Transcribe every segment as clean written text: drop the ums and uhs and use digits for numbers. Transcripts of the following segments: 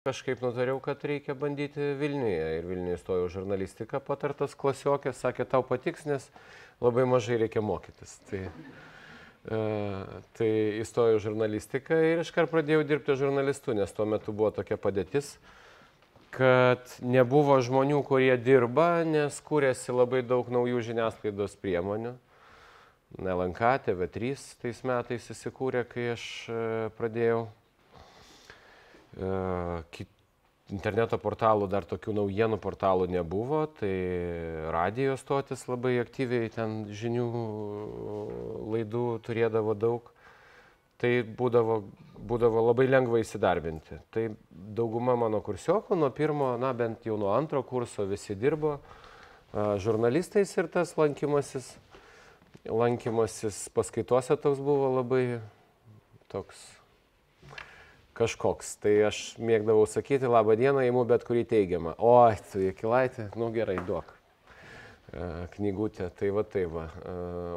kažkaip nutariau, kad reikia bandyti Vilniuje. Ir Vilniuje įstojau žurnalistiką, patartas klasiokės, sakė, tau patiks, nes labai mažai reikia mokytis. Tai įstojau žurnalistiką ir iškart pradėjau dirbti žurnalistu, nes tuo metu buvo tokia padėtis, kad nebuvo žmonių, kurie dirba, nes kūrėsi labai daug naujų žiniasklaidos priemonių. LNK, TV3 tais metais įsikūrė, kai aš pradėjau. Interneto portalų, dar tokių naujienų portalų nebuvo, tai radijo stotis labai aktyviai ten žinių laidų turėdavo daug. Tai būdavo labai lengva įsidarbinti. Tai dauguma mano kursiokų nuo pirmo, bent jau nuo antro kurso visi dirbo žurnalistais ir tas lankymasis paskaitose toks buvo labai toks kažkoks. Tai aš mėgdavau sakyti, labą dieną, įimu bet kurį teigiamą. Oi, tu Jakilaitė, gerai, duok knygutę, tai va.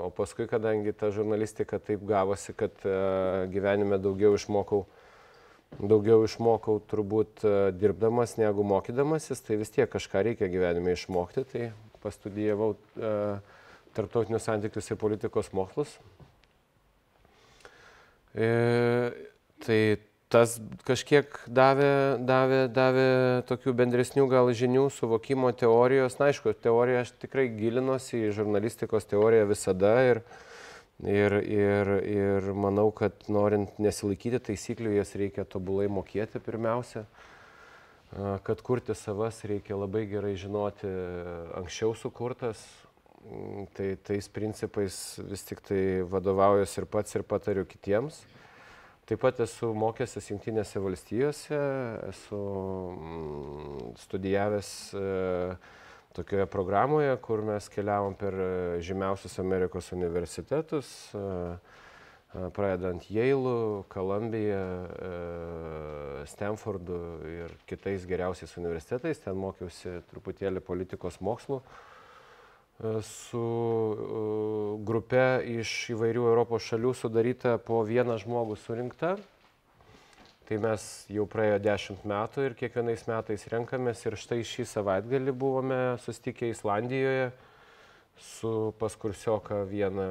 O paskui, kadangi ta žurnalistika taip gavosi, kad gyvenime daugiau išmokau turbūt dirbdamas negu mokydamasis, tai vis tiek kažką reikia gyvenime išmokti, tai pastudijavau tarptautinius santykius ir politikos mokslus. Tai tas kažkiek davė tokių bendresnių gal žinių, suvokimo teorijos. Na, aišku, teoriją aš tikrai gilinosi į žurnalistikos teoriją visada ir manau, kad norint nesilaikyti taisyklių, jas reikia tobulai mokėti pirmiausia. Kad kurti savas reikia labai gerai žinoti anksčiau sukurtas. Tai tais principais vis tik tai vadovaujuosi ir pats ir patariu kitiems. Taip pat esu mokęsis Jungtinėse valstijose, esu studijavęs tokioje programoje, kur mes keliavom per žymiausius Amerikos universitetus, pradedant Yale'u, Columbija, Stanfordu ir kitais geriausiais universitetais. Ten mokiausi truputėlį politikos mokslų su grupe iš įvairių Europos šalių sudaryta po vieną žmogų surinkta. Tai mes jau praėjo 10 metų ir kiekvienais metais renkamės ir štai šį savaitgalį buvome susitikę Islandijoje su pas kursioką vieną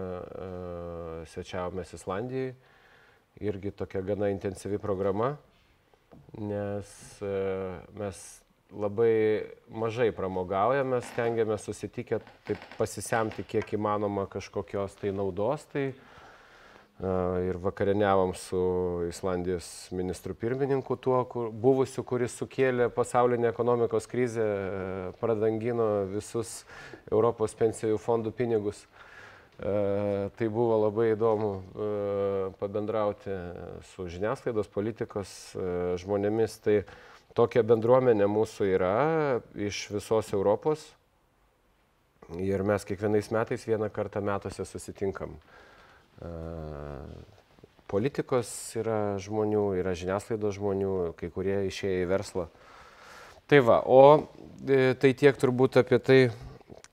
svečiavomės Islandijai. Irgi tokia gana intensyvi programa, nes mes labai mažai pramogaujame, stengiamės susitikę taip pasisemti kiek įmanoma kažkokios tai naudos. Tai ir vakarieniavom su Islandijos ministru pirmininku buvusiu, kuris sukėlė pasaulinę ekonomikos krizę, pradangino visus Europos pensijų fondų pinigus. Tai buvo labai įdomu pabendrauti su žiniasklaidos, politikos žmonėmis. Tai tokia bendruomenė mūsų yra iš visos Europos ir mes kiekvienais metais vieną kartą metuose susitinkam. Politikos yra žmonių, yra žiniasklaidos žmonių, kai kurie išėję į verslą. Tai va, tai tiek turbūt apie tai,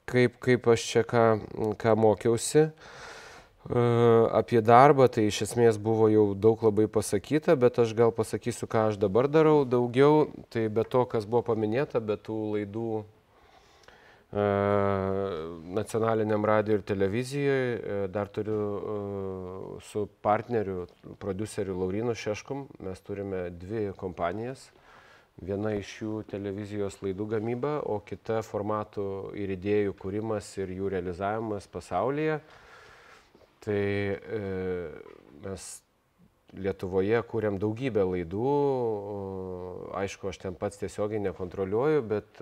kaip aš čia ką mokiausi. Apie darbą, tai iš esmės buvo jau daug labai pasakyta, bet aš gal pasakysiu, ką aš dabar darau daugiau. Tai be to, kas buvo paminėta, be tų laidų nacionaliniam radijo ir televizijoje, dar turiu su partneriu, prodiuseriu Laurynu Šeškum, mes turime 2 kompanijas. Viena iš jų televizijos laidų gamyba, o kita formatų ir idėjų kūrimas ir jų realizavimas pasaulyje. Tai mes Lietuvoje kūrėm daugybę laidų, aišku, aš ten pats tiesiogiai nekontroliuoju, bet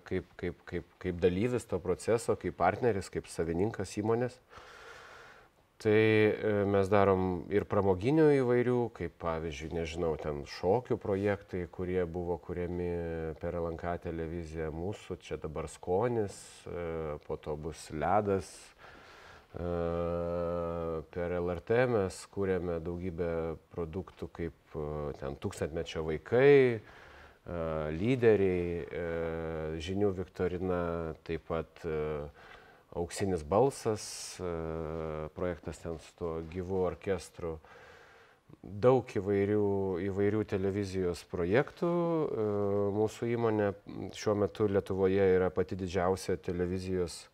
kaip dalyvis to proceso, kaip partneris, kaip savininkas įmonės. Tai mes darom ir pramoginių įvairių, kaip pavyzdžiui, nežinau, ten šokių projektai, kurie buvo kuriami per LNK televiziją mūsų, čia dabar Skonis, po to bus Ledas. Per LRT mes kūrėme daugybę produktų kaip ten Tūkstantmečio vaikai, Lyderiai, Žinių viktorina, taip pat Auksinis balsas, projektas ten su tuo gyvu orkestru. daug įvairių televizijos projektų. Mūsų įmonė šiuo metu Lietuvoje yra pati didžiausia televizijos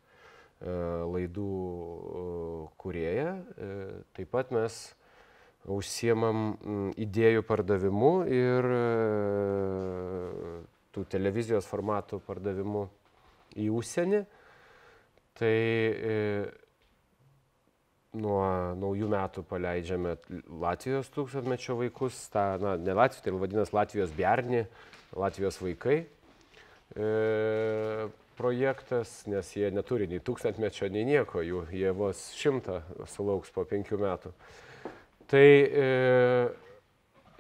laidų kūrėja. Taip pat mes užsiemam idėjų pardavimu ir tų televizijos formatų pardavimu į užsienį. Tai nuo naujų metų paleidžiame Latvijos tūkstantmečio vaikus, ne Latvijos, tai vadinasi Latvijos Bjarni, Latvijos vaikai projektas, nes jie neturi nei tūkstantmečio, nei nieko, jie vos 100 sulauks po 5 metų. Tai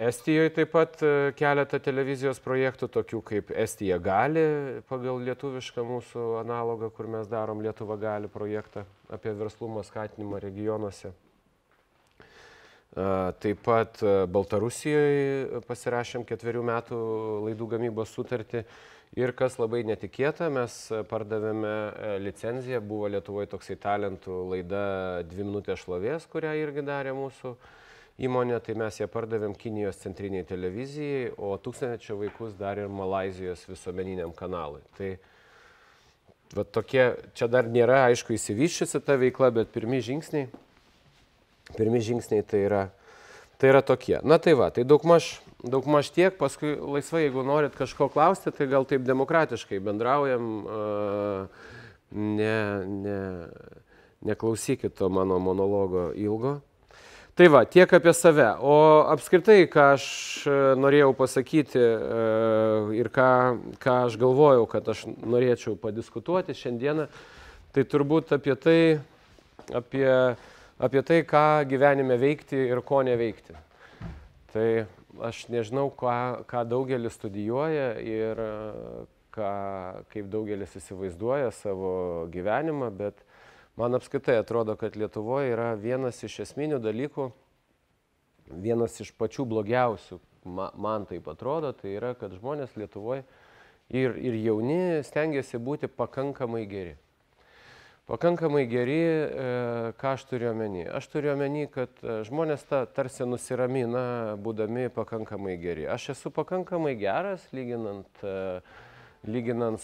Estijoje taip pat keletą televizijos projektų, tokių kaip Estija gali, pagal lietuvišką mūsų analogą, kur mes darom Lietuva gali projektą apie verslumo skatinimą regionuose. Taip pat Baltarusijoje pasirašėm 4 metų laidų gamybos sutartį ir kas labai netikėta, mes pardavėme licenciją, buvo Lietuvoje toksai talentų laida 2 minutės šlovės, kurią irgi darė mūsų įmonė, tai mes ją pardavėm Kinijos centriniai televizijai, o tūkstantmečio vaikus dar ir Malaizijos visuomeniniam kanalui. Tai va tokie, čia dar nėra aišku įsivysčiusi ta veikla, bet pirmi žingsniai tai yra tokie. Na tai va, tai daugmaž tiek, paskui laisvai, jeigu norit kažko klausti, tai gal taip demokratiškai bendraujam, neklausykit to mano monologo ilgo. Tai va, tiek apie save. O apskritai, ką aš norėjau pasakyti ir ką aš galvojau, kad aš norėčiau padiskutuoti šiandieną, tai turbūt apie tai, ką gyvenime veikti ir ko neveikti. Tai aš nežinau, ką daugelis studijuoja ir kaip daugelis įsivaizduoja savo gyvenimą, bet man apskritai atrodo, kad Lietuvoje yra vienas iš esminių dalykų, vienas iš pačių blogiausių, man taip atrodo, tai yra, kad žmonės Lietuvoje ir jauni stengiasi būti pakankamai geri. Pakankamai geri, ką aš turiu omeny? Aš turiu omeny, kad žmonės tarsi nusiramina, būdami pakankamai geri. Aš esu pakankamai geras, lyginant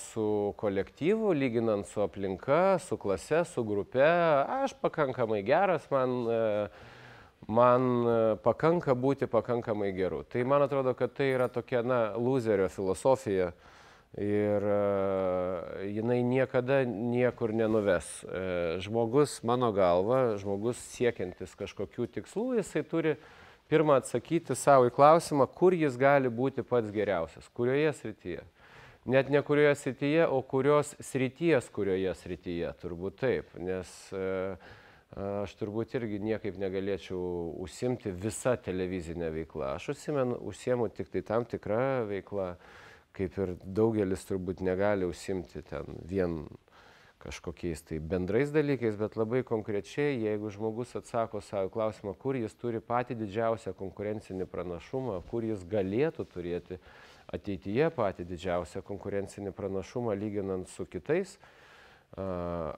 su kolektyvu, lyginant su aplinka, su klase, su grupe, aš pakankamai geras, man pakanka būti pakankamai geru. Tai man atrodo, kad tai yra tokia, lūzerio filosofija ir jinai niekada niekur nenuves. Žmogus, mano galva, žmogus siekiantis kažkokių tikslų, jisai turi pirmą atsakyti savo į klausimą, kur jis gali būti pats geriausias, kurioje srityje. Net ne kurioje srityje, o kurios srities kurioje srityje, turbūt taip, nes aš turbūt irgi niekaip negalėčiau užsiimti visą televizinę veiklą. Aš užsiemu tik tai tam tikrą veiklą, kaip ir daugelis turbūt negali užsiimti ten vien kažkokiais tai bendrais dalykais, bet labai konkrečiai, jeigu žmogus atsako savo klausimą, kur jis turi patį didžiausią konkurencinį pranašumą, kur jis galėtų turėti ateityje patį didžiausią konkurencinį pranašumą lyginant su kitais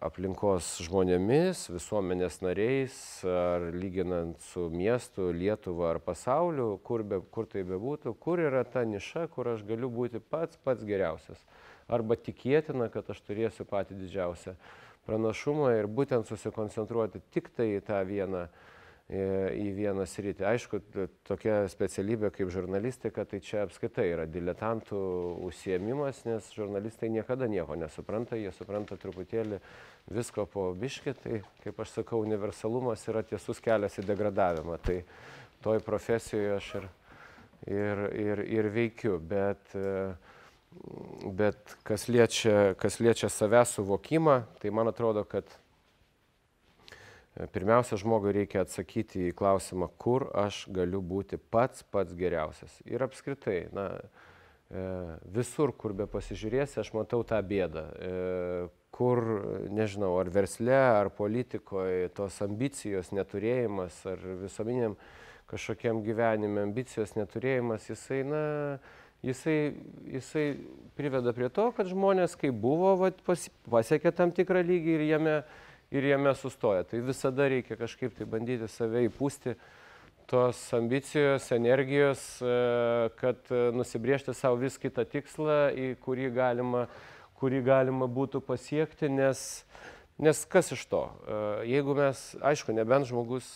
aplinkos žmonėmis, visuomenės nariais, ar lyginant su miestu, Lietuva ar pasauliu, kur tai bebūtų, kur yra ta niša, kur aš galiu būti pats geriausias. Arba tikėtina, kad aš turėsiu patį didžiausią pranašumą ir būtent susikoncentruoti tik tai į vieną sritį. Aišku, tokia specialybė kaip žurnalistika, tai čia apskritai yra diletantų užsiėmimas, nes žurnalistai niekada nieko nesupranta, jie supranta truputėlį visko po biškį, tai kaip aš sakau, universalumas yra tiesus kelias į degradavimą. Tai toj profesijoje aš ir veikiu, bet kas liečia savęs suvokimą, tai man atrodo, kad pirmiausia, žmogui reikia atsakyti į klausimą, kur aš galiu būti pats geriausias. Ir apskritai, visur, kur be pasižiūrėsi, aš matau tą bėdą. Kur, nežinau, ar versle, ar politikoje, tos ambicijos neturėjimas, ar visuomeniniam kažkokiam gyvenime ambicijos neturėjimas, jisai priveda prie to, kad žmonės, kaip buvo, pasiekė tam tikrą lygį ir jame sustoja. Tai visada reikia kažkaip tai bandyti save įpūsti tos ambicijos, energijos, kad nusibriežti savo vis kitą tikslą, į kurį galima būtų pasiekti, nes kas iš to? Jeigu mes, aišku, nebent žmogus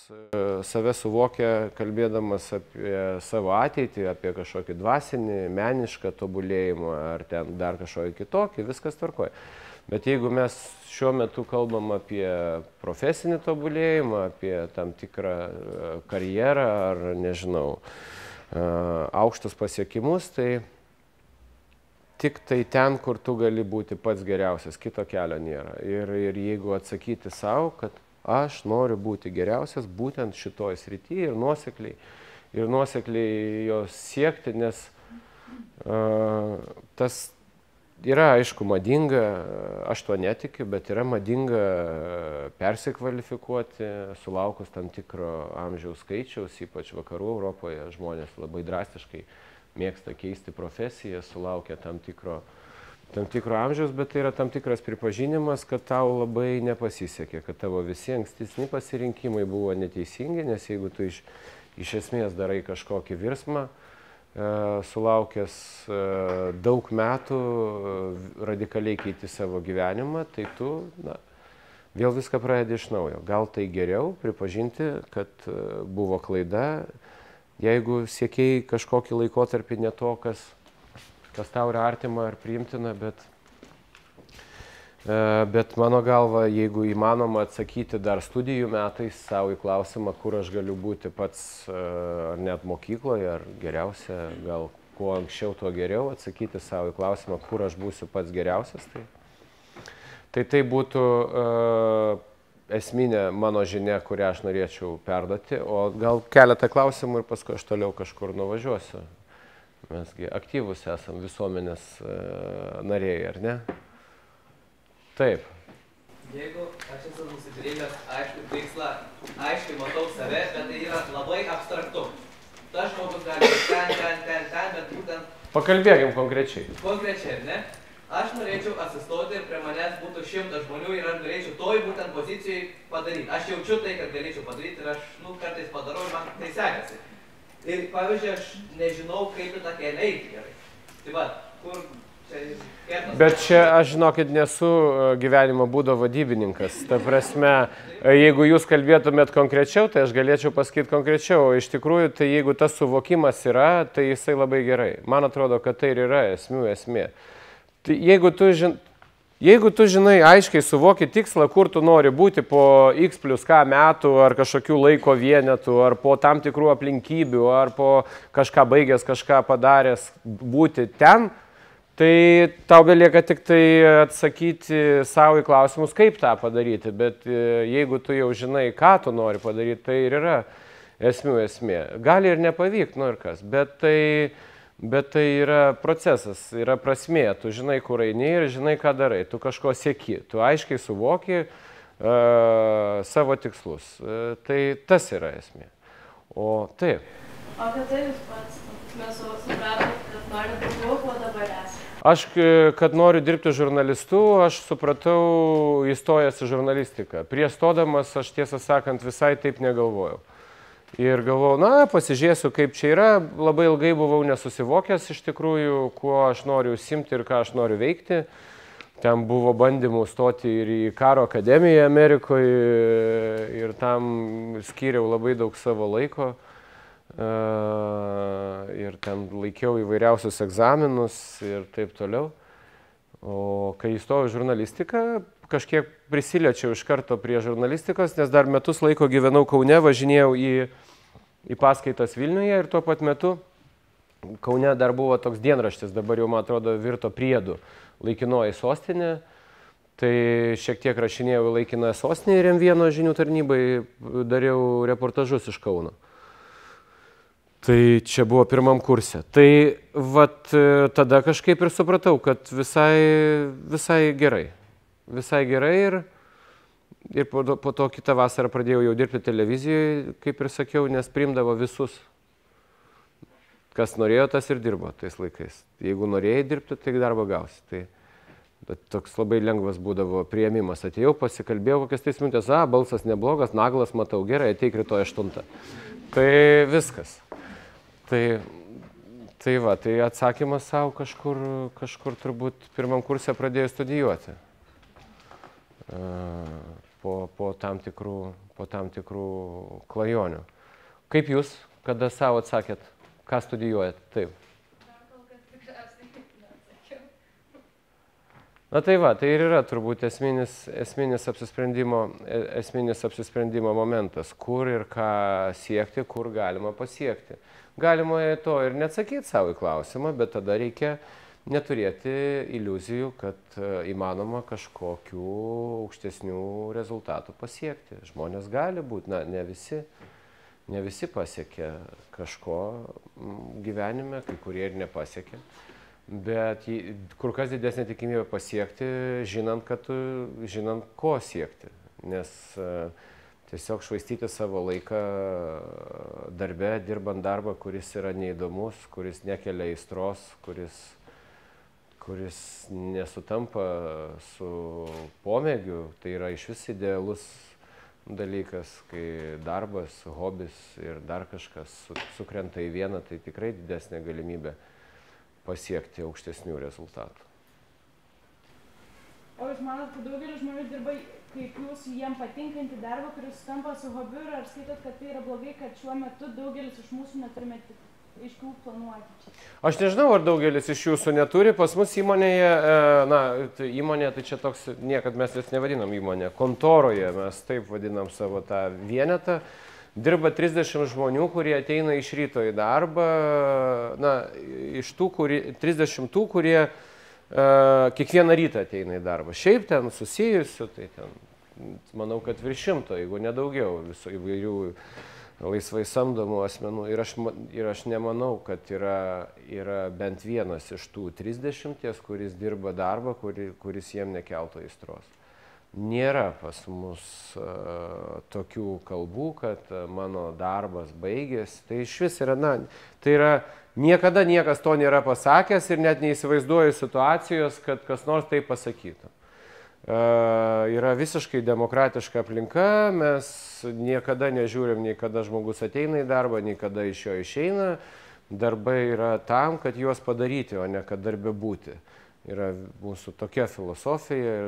save suvokia, kalbėdamas apie savo ateitį, apie kažkokį dvasinį, menišką tobulėjimą ar ten dar kažkokį kitokį, viskas tvarkoja. Bet jeigu mes šiuo metu kalbam apie profesinį tobulėjimą, apie tam tikrą karjerą ar, nežinau, aukštus pasiekimus, tai tik tai ten, kur tu gali būti pats geriausias, kito kelio nėra. Ir jeigu atsakyti savo, kad aš noriu būti geriausias būtent šitoj srityje ir nuosekliai jos siekti, nes tas yra, aišku, madinga, aš to netikiu, bet yra madinga persikvalifikuoti, sulaukus tam tikro amžiaus skaičiaus, ypač vakarų Europoje žmonės labai drastiškai mėgsta keisti profesiją, sulaukia tam tikro amžiaus, bet tai yra tam tikras pripažinimas, kad tau labai nepasisekė, kad tavo visi ankstesni pasirinkimai buvo neteisingi, nes jeigu tu iš esmės darai kažkokį virsmą, sulaukęs daug metų radikaliai keiti savo gyvenimą, tai tu vėl viską pradedi iš naujo. Gal tai geriau pripažinti, kad buvo klaida, jeigu siekėjai kažkokį laikotarpį ne to, kas tau yra artima ar priimtina, bet mano galva, jeigu įmanoma atsakyti dar studijų metais savo į klausimą, kur aš galiu būti pats, ar net mokykloje, ar geriausia, gal kuo anksčiau, tuo geriau, atsakyti savo į klausimą, kur aš būsiu pats geriausias, tai būtų esminė mano žinia, kurią aš norėčiau perduoti, o gal keletą klausimų ir paskui aš toliau kažkur nuvažiuosiu. Mesgi aktyvus esam visuomenės nariai, ar ne? Taip. Jeigu aš esu nusibrėžęs aišku tikslą, aiškiai matau save, bet tai yra labai abstraktu. Tas žmogus gali ten, bet būtent... Pakalbėkim konkrečiai. Konkrečiai, ne? Aš norėčiau asistoti ir prie manęs būtų 100 žmonių ir aš norėčiau toj būtent pozicijai padaryti. Aš jaučiu tai, kad galėčiau padaryti ir aš kartais padarau ir man tai sekasi. Ir pavyzdžiui, aš nežinau, kaip į tą kelią eiti gerai. Tai va, kur... Bet čia aš, žinokit, nesu gyvenimo būdo vadybininkas. Ta prasme, jeigu jūs kalbėtumėt konkrečiau, tai aš galėčiau pasakyti konkrečiau. Iš tikrųjų, tai jeigu tas suvokimas yra, tai jisai labai gerai. Man atrodo, kad tai ir yra esmė. Tai jeigu tu žinai, aiškiai suvoki tikslą, kur tu nori būti po x plus k metų, ar kažkokių laiko vienetų, ar po tam tikrų aplinkybių, ar po kažką baigęs, kažką padaręs būti ten, tai tau belieka tik tai atsakyti savo į klausimus, kaip tą padaryti, bet jeigu tu jau žinai, ką tu nori padaryti, tai ir yra esmė. Gali ir nepavykti, ir kas, bet tai yra procesas, yra prasmė, tu žinai, kur eini ir žinai, ką darai, tu kažko sieki, tu aiškiai suvoki savo tikslus, tai tas yra esmė. O taip. O kad tai jūs pats supratot, kad norite daugiau, ko dabar esate? Aš, kad noriu dirbti žurnalistu, aš supratau įstojęs į žurnalistiką. Prieš stodamas aš, tiesą sakant, visai taip negalvojau. Ir galvojau, pasižiūrėsiu, kaip čia yra. Labai ilgai buvau nesusivokęs iš tikrųjų, kuo aš noriu užsiimti ir ką aš noriu veikti. Ten buvo bandymų stoti ir į karo akademiją Amerikoje ir tam skyriau labai daug savo laiko. Ir ten laikiau įvairiausius egzaminus ir taip toliau. O kai įstojau į žurnalistiką, kažkiek prisiliečiau iš karto prie žurnalistikos, nes dar metus laiko gyvenau Kaune, važinėjau į paskaitas Vilniuje ir tuo pat metu Kaune dar buvo toks dienraštis, dabar jau, man atrodo, virto priedu, Laikinoji sostinė. Tai šiek tiek rašinėjau į Laikinąją sostinę ir M1 žinių tarnybai dariau reportažus iš Kauno. Tai čia buvo pirmam kurse. Tai tada kažkaip ir supratau, kad visai gerai. Visai gerai ir po to kitą vasarą pradėjau jau dirbti televizijoje, kaip ir sakiau, nes priimdavo visus. Kas norėjo, tas ir dirbo tais laikais. Jeigu norėjai dirbti, tai darbą gausi. Tai toks labai lengvas būdavo priėmimas. Atėjau, pasikalbėjau kokias 3 minutės, balsas neblogas, naglas matau, gerai, ateik rytoj 8. Tai viskas. Tai va, tai atsakymas savo kažkur turbūt pirmam kursė pradėjau studijuoti. Po tam tikrų klajonių. Kaip jūs, kada savo atsakėt, ką studijuojat? Taip. Dar kol kas tikriausiai neatsakiau. Na tai va, tai ir yra turbūt esminis apsisprendimo momentas, kur ir ką siekti, kur galima pasiekti. Galima to ir neatsakyti savo į klausimą, bet tada reikia neturėti iliuzijų, kad įmanoma kažkokių aukštesnių rezultatų pasiekti. Žmonės gali būti, ne visi pasiekia kažko gyvenime, kai kurie ir nepasiekia, bet kur kas didesnė tikimybė pasiekti, žinant, ko siekti. Nes tiesiog švaistyti savo laiką darbe, dirbant darbą, kuris yra neįdomus, kuris nekelia aistros, kuris nesutampa su pomėgiu, tai yra išvis idealus dalykas, kai darbas, hobis ir dar kažkas sukrenta į vieną, tai tikrai didesnė galimybė pasiekti aukštesnių rezultatų. O jūs manot, kad daugelis žmonių dirba kaip jūs jiem patinkantį darbą, kuris tampa su hobiu, ir ar skaitot, kad tai yra blogai, kad šiuo metu daugelis iš mūsų neturime aiškių planų ateičiai? Aš nežinau, ar daugelis iš jūsų neturi. Pas mus įmonėje, įmonė, tai čia toks, niekad mes jas nevadinam įmonė, kontoroje mes taip vadinam savo tą vienetą. Dirba 30 žmonių, kurie ateina iš ryto į darbą, iš tų 30 tų, kurie kiekvieną rytą ateina į darbą. Šiaip ten susijusių, tai ten, manau, kad virš 100, jeigu nedaugiau, visų įvairių laisvai samdomų asmenų. Ir aš nemanau, kad yra bent vienas iš tų 30, kuris dirba darbą, kuris jiem nekeltų aistros. Nėra pas mus tokių kalbų, kad mano darbas baigėsi. Tai iš vis yra, tai yra, niekada niekas to nėra pasakęs ir net neįsivaizduoju situacijos, kad kas nors tai pasakytų. Yra visiškai demokratiška aplinka, mes niekada nežiūrim, nei kada žmogus ateina į darbą, nei kada iš jo išeina. Darbai yra tam, kad juos padaryti, o ne kad darbe būti. Yra mūsų tokia filosofija,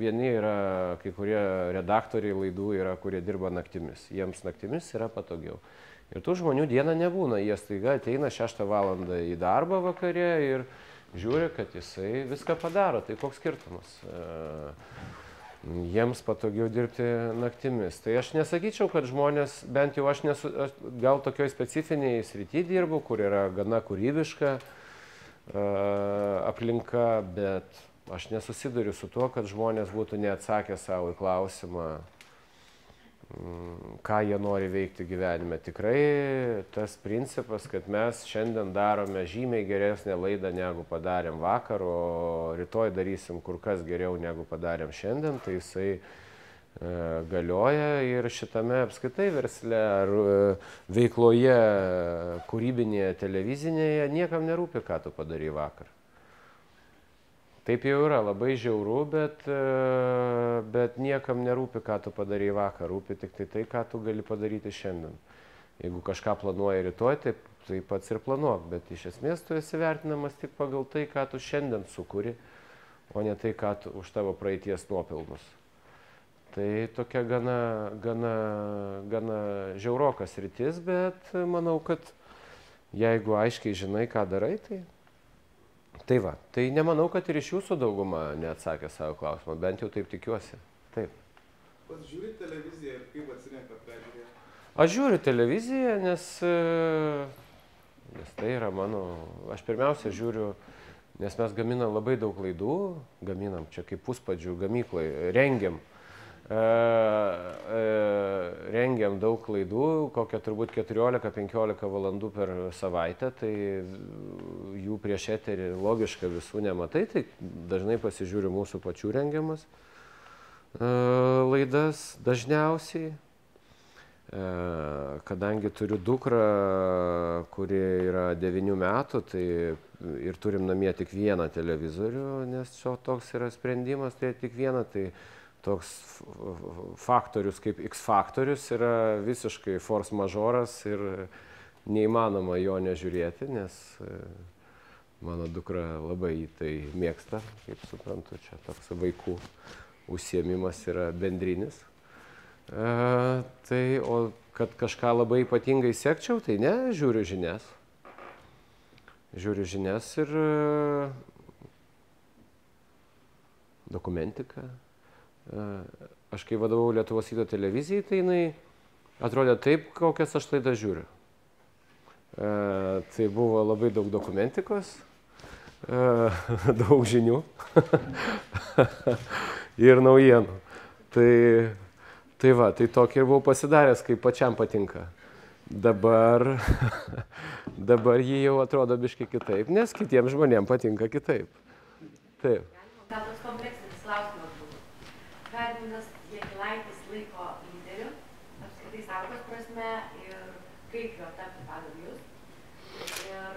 vieni yra, kai kurie redaktoriai laidų yra, kurie dirba naktimis. Jiems naktimis yra patogiau. Ir tų žmonių dieną nebūna, jie staiga ateina 6 valandą į darbą vakare ir žiūri, kad jisai viską padaro. Tai koks skirtumas? Jiems patogiau dirbti naktimis. Tai aš nesakyčiau, kad žmonės, bent jau aš gal tokioj specifiniai srity dirbu, kur yra gana kūrybiška aplinka, bet aš nesusiduriu su tuo, kad žmonės būtų neatsakę savo į klausimą, ką jie nori veikti gyvenime. Tikrai tas principas, kad mes šiandien darome žymiai geresnę laidą, negu padarėm vakar, o rytoj darysim kur kas geriau, negu padarėm šiandien, tai jisai galioja ir šitame apskritai versle ar veikloje kūrybinėje, televizinėje niekam nerūpi, ką tu padarai vakar. Taip jau yra, labai žiauru, bet niekam nerūpi, ką tu padarai vakar, rūpi tik tai, ką tu gali padaryti šiandien. Jeigu kažką planuoji rytoj, tai pats ir planuok, bet iš esmės tu esi vertinamas tik pagal tai, ką tu šiandien sukuri, o ne tai, ką tu už tavo praeities nuopelnus. Tai tokia gana žiaurokas rytis, bet manau, kad jeigu aiškiai žinai, ką darai, tai va. Tai nemanau, kad ir iš jūsų dauguma neatsakė savo klausimą, bent jau taip tikiuosi. Taip. Pats žiūri televiziją ir kaip atsirenka ką žiūrėti? Aš žiūriu televiziją, nes tai yra mano... Aš pirmiausia žiūriu, nes mes gaminam labai daug laidų, gaminam čia kaip puspadžių gamyklai, rengiam daug laidų, kokią turbūt 14-15 valandų per savaitę, tai jų prieš eterį logiška visų nematai, tai dažnai pasižiūriu mūsų pačių rengiamas laidas dažniausiai. Kadangi turiu dukrą, kuri yra 9 metų, tai ir turim namie tik vieną televizorių, nes toks yra sprendimas, tai tik vieną, tai toks faktorius kaip X faktorius yra visiškai force majoras ir neįmanoma jo nežiūrėti, nes mano dukra labai tai mėgsta, kaip suprantu, čia toks vaikų užsiėmimas yra bendrinis. Tai, o kad kažką labai ypatingai sekčiau, tai ne, žiūriu žinias. Žiūriu žinias ir dokumentiką. Aš kai vadovau Lietuvos ryto televizijai, tai jinai atrodė taip, kokias aš laidas žiūriu. Tai buvo labai daug dokumentikos, daug žinių ir naujienų. Tai va, tai tokį ir buvau pasidaręs, kaip pačiam patinka. Dabar jį jau atrodo biškai kitaip, nes kitiems žmonėms patinka kitaip. Taip. Gal toks kompleksinis klausimas būtų. Ką Edmundas Jakilaitis laiko lyderiu, apskritai sąvokos prasme, ir kaip jo tapti pagal jūs. Ir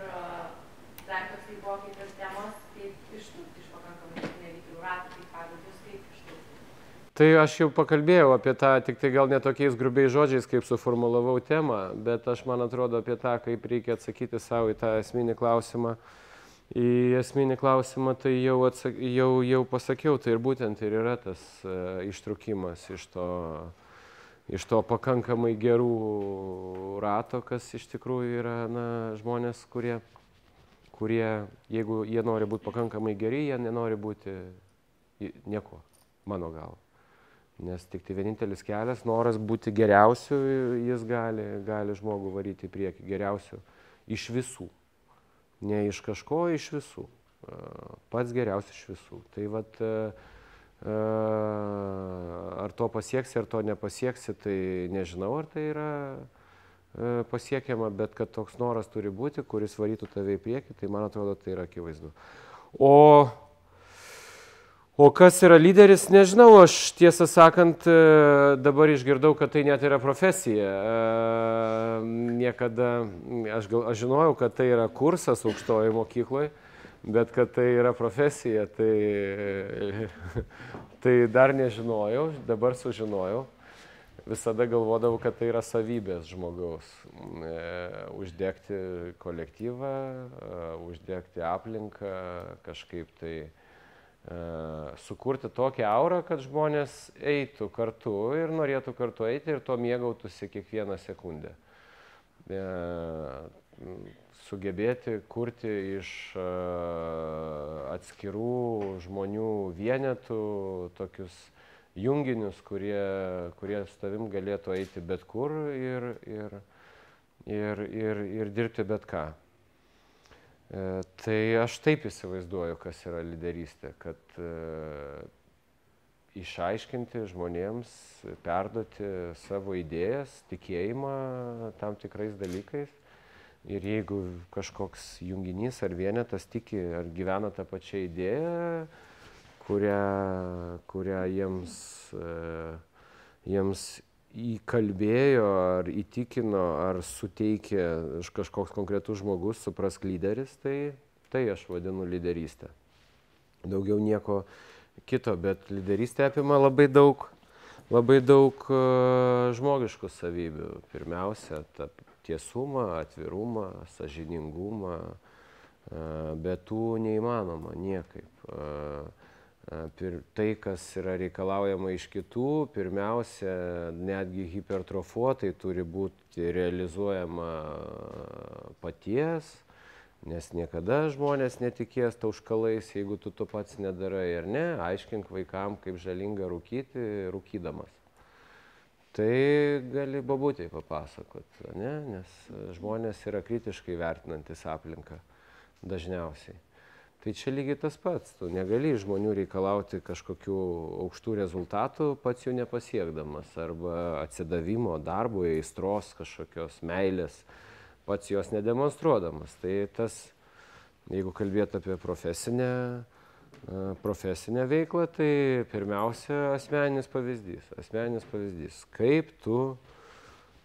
dar toks tai buvo kaip ir temos, kaip ištrūkti iš pakankamai nevykėlių ratų, kaip pagal jūs, kaip ištrūkti. Tai aš jau pakalbėjau apie tą, tik tai gal ne tokiais grubiais žodžiais, kaip suformulavau temą, bet aš man atrodo apie tą, kaip reikia atsakyti savo į tą esminį klausimą. Į esminį klausimą tai jau pasakiau, tai ir būtent ir yra tas ištrūkimas iš to pakankamai gerų rato, kas iš tikrųjų yra žmonės, kurie, jeigu jie nori būti pakankamai geri, jie nenori būti nieko, mano galva. Nes tik tai vienintelis kelias, noras būti geriausiu, jis gali žmogų varyti į priekį, geriausiu iš visų. Ne iš kažko, iš visų. Pats geriausias iš visų. Tai vat, ar to pasieksi, ar to nepasieksi, tai nežinau, ar tai yra pasiekiama, bet kad toks noras turi būti, kuris varytų tave į priekį, tai man atrodo, tai yra akivaizdu. O kas yra lyderis, nežinau, aš tiesą sakant dabar išgirdau, kad tai net yra profesija. Niekada, aš žinojau, kad tai yra kursas aukštoje mokykloje, bet kad tai yra profesija, tai dar nežinojau, dabar sužinojau. Visada galvodavau, kad tai yra savybės žmogaus. Uždegti kolektyvą, uždegti aplinką, kažkaip tai sukurti tokią aurą, kad žmonės eitų kartu ir norėtų kartu eiti ir to mėgautųsi kiekvieną sekundę. Sugebėti kurti iš atskirų žmonių vienetų tokius junginius, kurie su tavim galėtų eiti bet kur ir dirbti bet ką. Tai aš taip įsivaizduoju, kas yra lyderystė, kad išaiškinti žmonėms, perduoti savo idėjas, tikėjimą tam tikrais dalykais. Ir jeigu kažkoks junginys ar vienetas tiki ar gyvena tą pačią idėją, kurią jiems įkalbėjo ar įtikino ar suteikė kažkoks konkretus žmogus, suprask lyderis, tai aš vadinu lyderystę. Daugiau nieko kito, bet lyderystė apima labai daug žmogiškų savybių. Pirmiausia, tiesumą, atvirumą, sąžiningumą, bet tų neįmanoma niekaip. Tai, kas yra reikalaujama iš kitų, pirmiausia, netgi hipertrofuotai turi būti realizuojama paties, nes niekada žmonės netikės tauškalais, jeigu tu to pats nedarai ar ne, aiškink vaikam, kaip žalinga rūkyti, rūkydamas. Tai gali bobutei papasakot, ne? Nes žmonės yra kritiškai vertinantis aplinką dažniausiai. Tai čia lygiai tas pats, tu negali žmonių reikalauti kažkokių aukštų rezultatų, pats jų nepasiekdamas, arba atsidavimo, darbui, aistros, kažkokios meilės, pats jos nedemonstruodamas. Tai tas, jeigu kalbėt apie profesinę veiklą, tai pirmiausia asmeninis pavyzdys. Kaip tu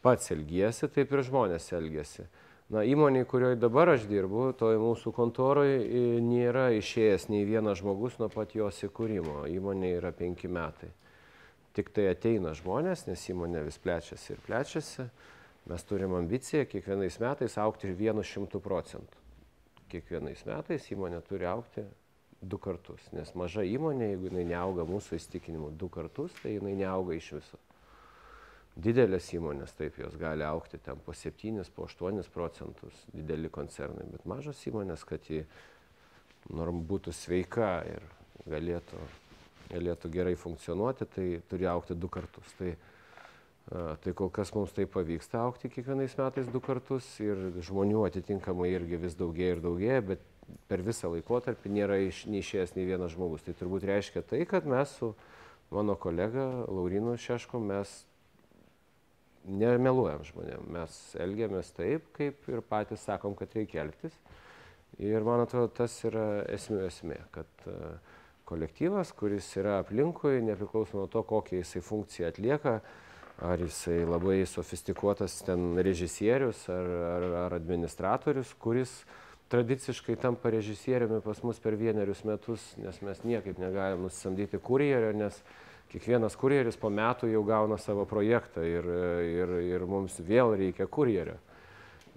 pats elgiesi, taip ir žmonės elgiasi. Įmonėje, kurioje dabar aš dirbu, toj mūsų kontoroje nėra išėjęs nei vienas žmogus nuo pat jos įkūrimo. Įmonė yra 5 metai. Tik tai ateina žmonės, nes įmonė vis plečiasi ir plečiasi. Mes turim ambiciją kiekvienais metais augti 100%. Kiekvienais metais įmonė turi augti 2 kartus, nes maža įmonė, jeigu jinai neauga mūsų įsitikinimu 2 kartus, tai jinai neauga iš viso. Didelės įmonės, taip, jos gali augti ten po 7, po 8%, dideli koncernai, bet mažos įmonės, kad ji būtų sveika ir galėtų gerai funkcionuoti, tai turi augti 2 kartus. Tai kol kas mums tai pavyksta augti kiekvienais metais 2 kartus ir žmonių atitinkamai irgi vis daugėja ir daugėja, bet per visą laikotarpį nėra neišėjęs nei vienas žmogus. Tai turbūt reiškia tai, kad mes su mano kolega Laurinu Šeškum mes nemeluojam žmonėm. Mes elgiamės taip, kaip ir patys sakom, kad reikia elgtis. Ir man atrodo, tas yra esmė, kad kolektyvas, kuris yra aplinkui, nepriklausomai nuo to, kokią jisai funkciją atlieka, ar jisai labai sofistikuotas ten režisierius ar administratorius, kuris tradiciškai tampa režisieriumi pas mus per 1 metus, nes mes niekaip negalim nusisamdyti kurjerio, nes kiekvienas kurjeris po metų jau gauna savo projektą ir mums vėl reikia kurjerio,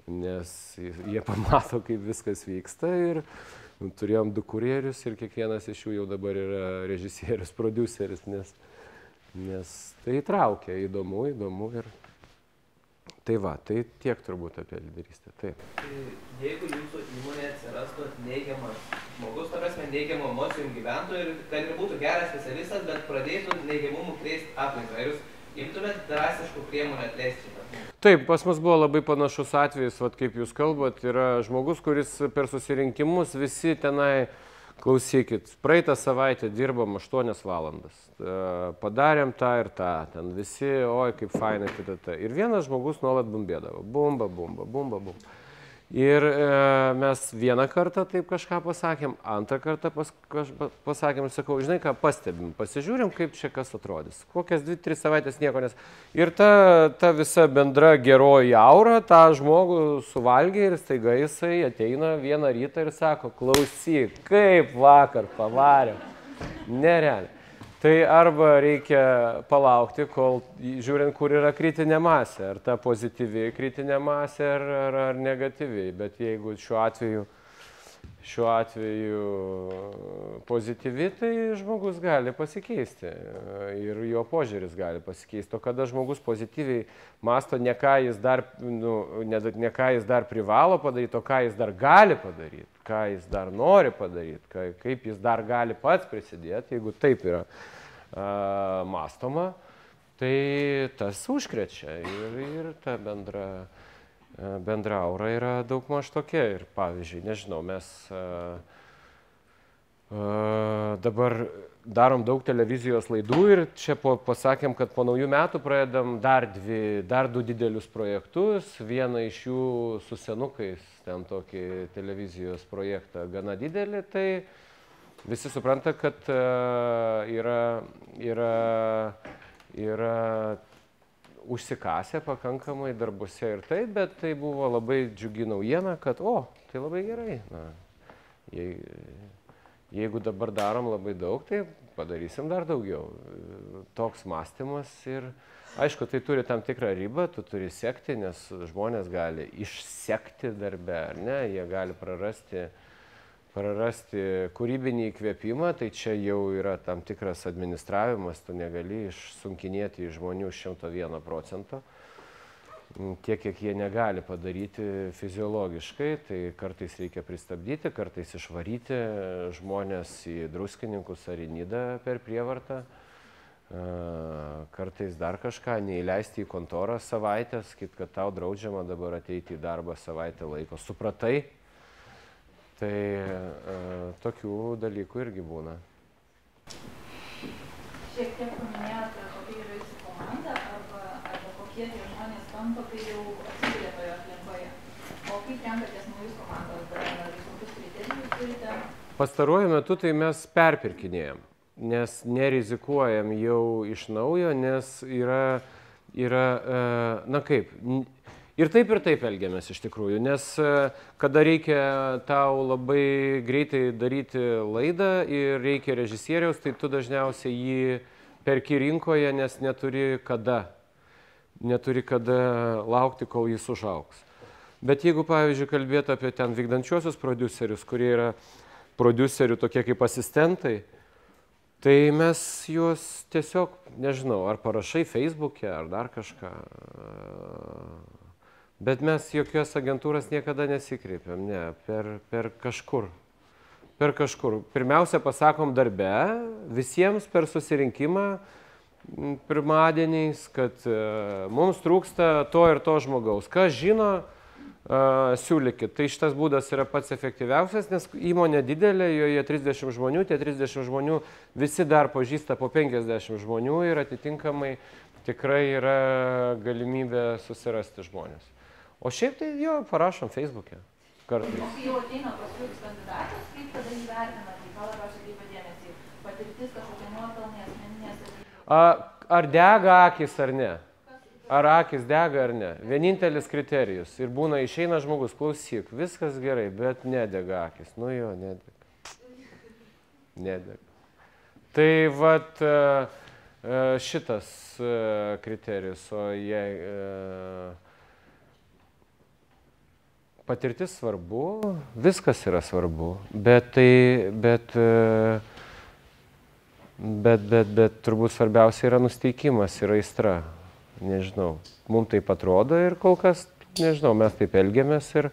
nes jie pamato, kaip viskas vyksta ir turėjom 2 kurjerius ir kiekvienas iš jų jau dabar yra režisierius, prodiuseris, nes tai traukia, įdomu ir tai va, tai tiek turbūt apie lyderystę. Taip. Jeigu jūsų įmonė atsirastų neigiamas žmogus, ta prasme neigiamų emocijų gyventojų ir kad ir būtų geras specialistas, bet pradėtų neigiamumų krėsti aplinką, ar jūs imtumėt drastiškų priemonių atleisti šitą? Taip, pas mus buvo labai panašus atvejis, vat, kaip jūs kalbat, yra žmogus, kuris per susirinkimus visi tenai, klausykit, praeitą savaitę dirbam 8 valandas, padarėm tą ir tą, ten visi, oi, kaip fainai, ir vienas žmogus nuolat bumbėdavo, bumba. Ir mes vieną kartą taip kažką pasakėm, antrą kartą pasakėm ir sakau, žinai ką, pastebim, pasižiūrim, kaip čia kas atrodys. Kokias 2-3 savaitės nieko nes. Ir ta visa bendra geroji aura, tą žmogų suvalgė ir staiga jisai ateina vieną rytą ir sako, klausyk, kaip vakar pavarėm. Nerealiai. Tai arba reikia palaukti, kol žiūrint, kur yra kritinė masė, ar ta pozityvi kritinė masė, ar negatyvi. Bet jeigu šiuo atveju pozityvi, tai žmogus gali pasikeisti ir jo požiūris gali pasikeisti. O kada žmogus pozityviai masto, ne ką jis dar privalo padaryti, o ką jis dar gali padaryti, ką jis dar nori padaryti, kaip jis dar gali pats prisidėti, jeigu taip yra mąstoma, tai tas užkrečia ir ta bendra aura yra daugmaž tokia. Ir pavyzdžiui, nežinau, mes dabar darom daug televizijos laidų ir čia pasakėm, kad po naujų metų pradedam dar 2 didelius projektus. Vieną iš jų su senukais, ten tokį televizijos projektą gana didelį, tai visi supranta, kad yra užsikasę pakankamai darbuose ir taip, bet tai buvo labai džiugi naujiena, kad, tai labai gerai. Jeigu dabar darom labai daug, tai padarysim dar daugiau. Toks mąstymas ir, aišku, tai turi tam tikrą ribą, tu turi sekti, nes žmonės gali išsekti darbe, ar ne, jie gali prarasti kūrybinį įkvėpimą, tai čia jau yra tam tikras administravimas, tu negali išsunkinėti iš žmonių 101%, tiek, kiek jie negali padaryti fiziologiškai, tai kartais reikia pristabdyti, kartais išvaryti žmonės į Druskininkus ar į Nidą per prievartą, kartais dar kažką, neįleisti į kontorą savaitės, kad tau draudžiama dabar ateiti į darbą savaitę laiko. Supratai? Tai tokių dalykų irgi būna. Šiek tiek paminėjote, kokia yra jūsų komanda arba kokie tie žmonės tampa, kai jau atsiduria toje aplinkoje. O kaip renkatės naujus komandos, jūs kokius kriterijus turite? Pastaruoju metu tai mes perpirkinėjam, nes nerizikuojam jau iš naujo, nes yra na kaip, ir taip elgiamės iš tikrųjų, nes kada reikia tau labai greitai daryti laidą ir reikia režisieriaus, tai tu dažniausiai jį perki rinkoje, nes neturi kada laukti, kol jis užaugs. Bet jeigu, pavyzdžiui, kalbėti apie ten vykdančiuosius prodiuserius, kurie yra prodiuserių tokie kaip asistentai, tai mes juos tiesiog, nežinau, ar parašai Facebook'e, ar dar kažką. Bet mes jokios agentūros niekada nesikreipiam, ne, per kažkur. Per kažkur. Pirmiausia, pasakom darbe, visiems per susirinkimą pirmadieniais, kad mums trūksta to ir to žmogaus. Kas žino, siūlykit. Tai šitas būdas yra pats efektyviausias, nes įmonė didelė, joje 30 žmonių, tie 30 žmonių visi dar pažįsta po 50 žmonių ir atitinkamai tikrai yra galimybė susirasti žmonės. O šiaip tai jo, parašom Facebook'e kartais. O kai jau ateina pas jūs kandidatas, kaip tada įvertinat, tai ką labiausiai kreipiat dėmesį? Patirtis kažkokia nuopelnai, asmeninės savybės? Ar dega akis ar ne? Ar akis dega ar ne? Vienintelis kriterijus. Ir būna išeina žmogus, klausyk, viskas gerai, bet nedega akis. Nu jo, nedega. Nedega. Tai vat šitas kriterijus, o jei patirtis svarbu, viskas yra svarbu, bet turbūt svarbiausia yra nusteikimas ir aistra. Nežinau, mums taip atrodo ir kol kas, nežinau, mes taip elgiamės ir...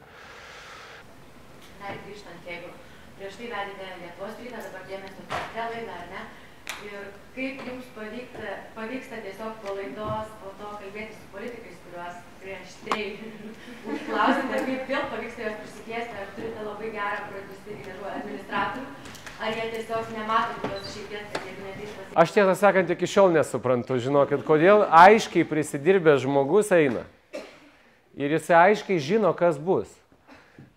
Dar grįžtant, jeigu prieš tai vedėte Lietuvos rytą, dabar dėmesio teatre laidą, ar ne? Ir kaip jums pavyksta tiesiog po laidos, po to kalbėti su politikais, kuriuos prieš tai užklausėte, kaip vėl pavyksta juos prisikviesti, ar turite labai gerą prodiuserį administratorių, ar jie tiesiog nemato tos išeities, kad jeigu neteis pasirinkti? Aš tiesą sakant, iki šiol nesuprantu, žinokit, kodėl aiškiai prisidirbęs žmogus eina. Ir jis aiškiai žino, kas bus.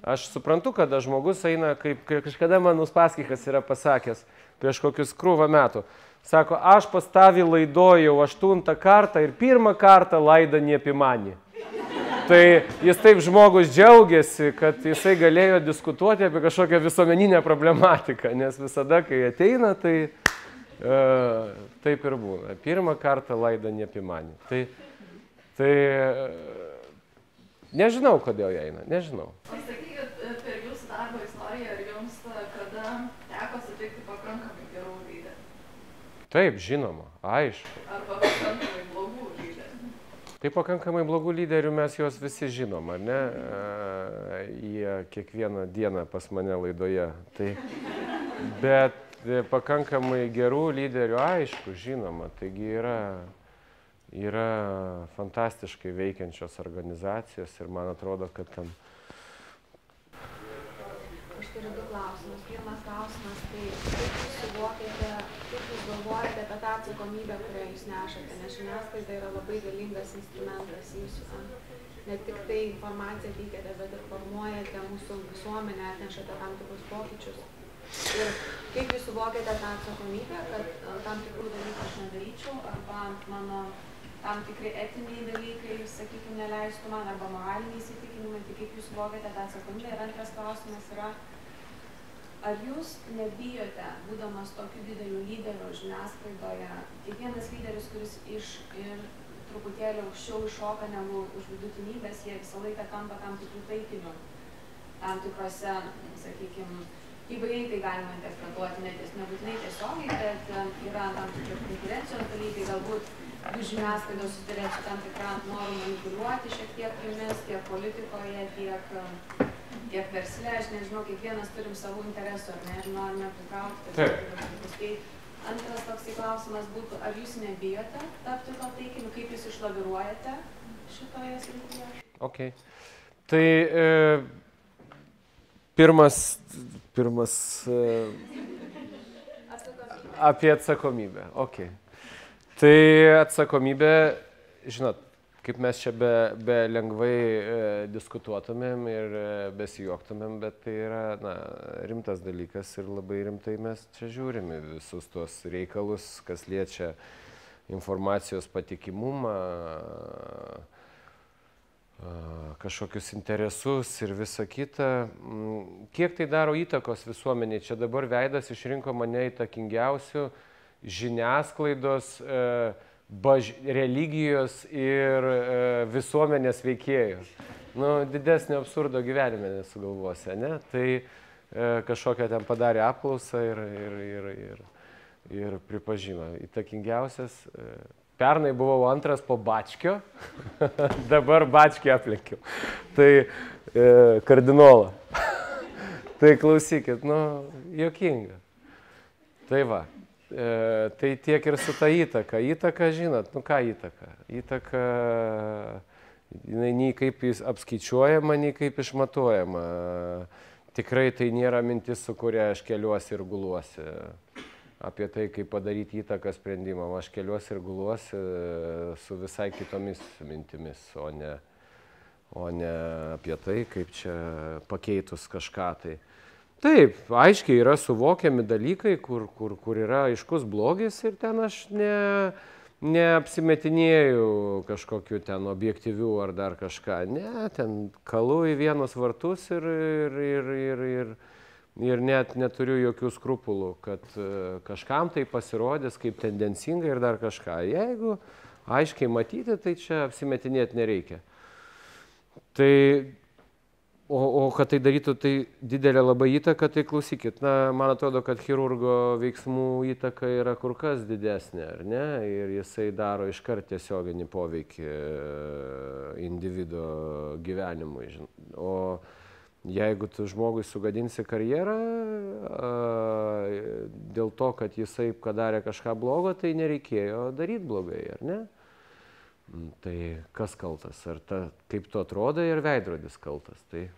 Aš suprantu, kada žmogus eina, kaip kažkada man Uspaskichas yra pasakęs prieš kokius krūvą metų. Sako, aš pas tavį laidojau 8 kartą ir 1 kartą laidą neapimani. Tai jis taip žmogus džiaugiasi, kad jisai galėjo diskutuoti apie kažkokią visuomeninę problematiką, nes visada, kai ateina, tai taip ir būna. 1 kartą laidą neapimani. Tai nežinau, kodėl jie eina, nežinau. Pasakykit, per jūsų darbo istoriją, ar jums kada teko sutikti pakankamai gerų lyderių? Taip, žinoma, aišku. Arba pakankamai blogų lyderių? Tai pakankamai blogų lyderių mes juos visi žinom, ar ne? Jie kiekvieną dieną pas mane laidoje. Bet pakankamai gerų lyderių, aišku, žinoma. Taigi yra fantastiškai veikiančios organizacijos ir man atrodo, kad ten... Aš turiu 2 klausimus. Pirmas klausimas, tai kaip jūs suvokėte, kaip jūs galvojate apie tą atsakomybę, kurią jūs nešate, nes žiniasklaida yra labai galingas instrumentas, jūs ne tik tai informaciją teikiate, bet ir formuojate mūsų visuomenę, atnešate tam tikrus pokyčius. Ir kaip jūs suvokėte tą atsakomybę, kad tam tikrų dalykų aš nedaryčiau, arba mano tam tikri etiniai dalykai, sakykime, neleistų man, arba moraliniai įsitikinimai, tai kaip jūs suvokėte tą atsakomybę. Ir antras klausimas yra, ar jūs nebijote, būdamas tokiu dideliu lyderiu žiniasklaidoje, kiekvienas lyderis, kuris ir truputėlį aukščiau iššoka negu už vidutinybės, jie visą laiką tampa tam tikrų taikinių, tam tikrose, sakykime, įvairiai tai galima interpretuoti, nebūtinai tiesiogiai, bet yra tam tikri konkurencijos dalykai, galbūt jūs žiniasklaidos susidarėt su tam tikrą norų manipuliuoti šiek tiek jumis, tiek politikoje, tiek versle, aš nežinau, kiekvienas turim savų interesų, ar ne, norime pritraukti. Tai antras toksai klausimas būtų, ar jūs nebijote tapti to taikiniu, kaip jūs išlaviruojate šitoje srityje? Ok. Tai pirmas apie atsakomybę. Ok. Tai atsakomybė, žinot, kaip mes čia be lengvai diskutuotumėm ir besijuoktumėm, bet tai yra rimtas dalykas ir labai rimtai mes čia žiūrime visus tuos reikalus, kas liečia informacijos patikimumą, kažkokius interesus ir visa kita. Kiek tai daro įtakos visuomeniai? Čia dabar Veidas išrinko mane įtakingiausiu žiniasklaidos, religijos ir visuomenės veikėjų. Nu, didesnio absurdo gyvenime nesugalvosi, ne? Tai kažkokią ten padarė apklausą ir pripažino. Įtakingiausias. Pernai buvau antras po Bačkio, dabar Bačkį aplenkiau. Tai kardinolą. Tai klausykit, nu, juokinga. Tai va. Tai tiek ir su ta įtaka. Įtaka, žinot, nu ką įtaka? Įtaka, jinai nei kaip apskaičiuojama, nei kaip išmatuojama. Tikrai tai nėra mintis, su kuria aš keliuosi ir guluosi. Apie tai, kaip padaryti įtaką sprendimam. Aš keliuosi ir guluosi su visai kitomis mintimis, o ne apie tai, kaip čia pakeitus kažką tai. Taip, aiškiai yra suvokiami dalykai, kur yra aiškus blogis ir ten aš neapsimetinėjau kažkokiu ten objektyvių ar dar kažką. Ne, ten kalu į vienus vartus ir net neturiu jokių skrupulų, kad kažkam tai pasirodys kaip tendencinga ir dar kažką. Jeigu aiškiai matyti, tai čia apsimetinėti nereikia. Tai, o kad tai darytų tai didelė labai įtaka, tai klausykit, na, man atrodo, kad chirurgo veiksmų įtaka yra kur kas didesnė, ar ne? Ir jisai daro iškart tiesioginį poveikį individo gyvenimui. O jeigu tu žmogui sugadinsi karjerą dėl to, kad jisai padarė kažką blogo, tai nereikėjo daryti blogai, ar ne? Tai kas kaltas? Ar kaip tu atrodai, ir veidrodis kaltas? Tai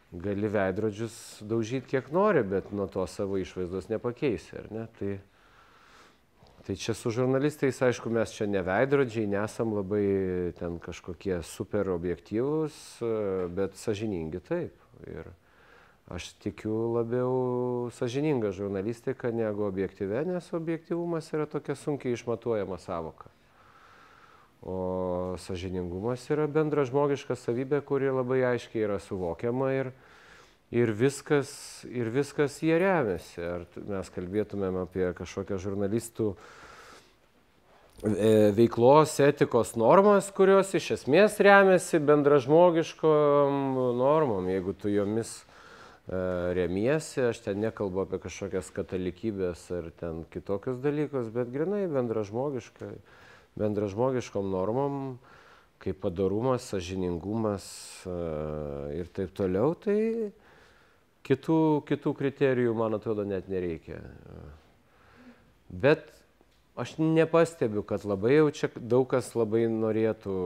gali veidrodžius daužyti kiek nori, bet nuo to savo išvaizdos nepakeisi, ar ne? Tai čia su žurnalistais, aišku, mes čia ne veidrodžiai, nesam labai ten kažkokie super objektyvūs, bet sąžiningi taip. Ir aš tikiu labiau sąžiningą žurnalistiką negu objektyvę, nes objektyvumas yra tokia sunkiai išmatuojama savoka. O sąžiningumas yra bendra žmogiška savybė, kuri labai aiškiai yra suvokiama ir viskas jie remiasi. Ar mes kalbėtumėm apie kažkokią žurnalistų veiklos etikos normas, kurios iš esmės remiasi bendra žmogiškom normom. Jeigu tu jomis remiesi, aš ten nekalbu apie kažkokias katalikybės ar ten kitokius dalykus, bet grinai bendražmogiškom normom, kaip padorumas, sąžiningumas ir taip toliau, tai kitų kriterijų, man atrodo, net nereikia. Bet aš nepastebiu, kad labai jau čia daug kas labai norėtų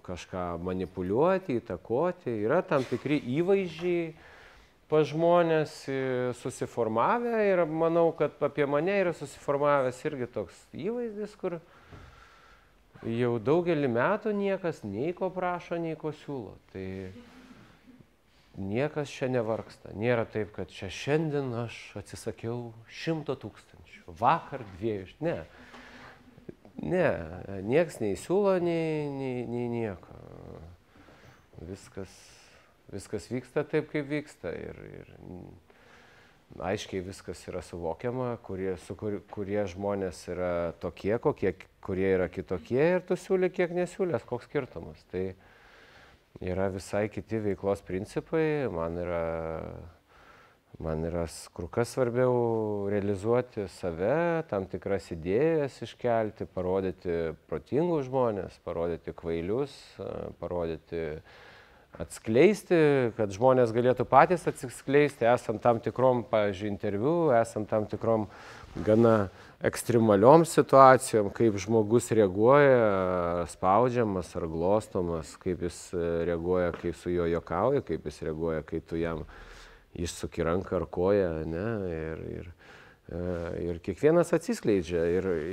kažką manipuliuoti, įtakoti. Yra tam tikri įvaizdžiai pas žmonės susiformavę ir manau, kad apie mane yra susiformavęs irgi toks įvaizdis, kur jau daugelį metų niekas nei ko prašo, nei ko siūlo. Tai niekas čia nevargsta. Nėra taip, kad čia šiandien aš atsisakiau 100 000, vakar 200. Ne, nieks nei siūlo, nei nieko. Viskas vyksta taip, kaip vyksta. Ir aiškiai viskas yra suvokiama, kurie žmonės yra tokie, kurie yra kitokie ir tu siūli kiek nesiūlės, koks skirtumas. Tai yra visai kiti veiklos principai, man yra kur kas svarbiau realizuoti save, tam tikras idėjas iškelti, parodyti protingus žmonės, parodyti kvailius, atskleisti, kad žmonės galėtų patys atsiskleisti, esant tam tikrom, pavyzdžiui, interviu, esant tam tikrom gana ekstremaliom situacijom, kaip žmogus reaguoja, spaudžiamas ar glostomas, kaip jis reaguoja, kai su juo juokauja, kaip jis reaguoja, kai tu jam išsuki ranką ar koją, ne? Ir kiekvienas atsiskleidžia.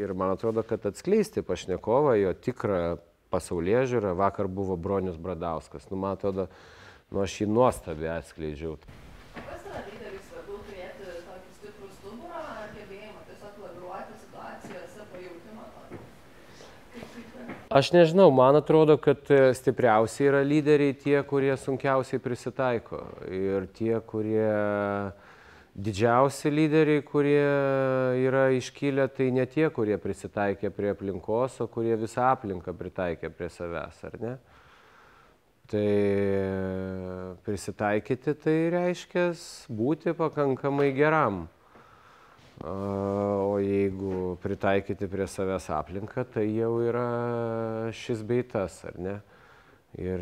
Ir man atrodo, kad atskleisti pašnekovą, jo tikrą pasaulėžiūrą, vakar buvo Bronius Bradauskas. Man atrodo, aš jį nuostabiai atskleidžiau. Kas yra lyderiui svarbiau turėti tokį stiprų stuburą ar gebėjimą tiesiog laviruoti situacijose, pajautimą tokį? Aš nežinau, man atrodo, kad stipriausiai yra lyderiai tie, kurie sunkiausiai prisitaiko ir tie, kurie didžiausi lyderiai, kurie yra iškilę, tai ne tie, kurie prisitaikė prie aplinkos, o kurie visą aplinką pritaikė prie savęs, ar ne? Tai prisitaikyti tai reiškia būti pakankamai geram. O jeigu pritaikyti prie savęs aplinką, tai jau yra šis bei tas, ar ne? Ir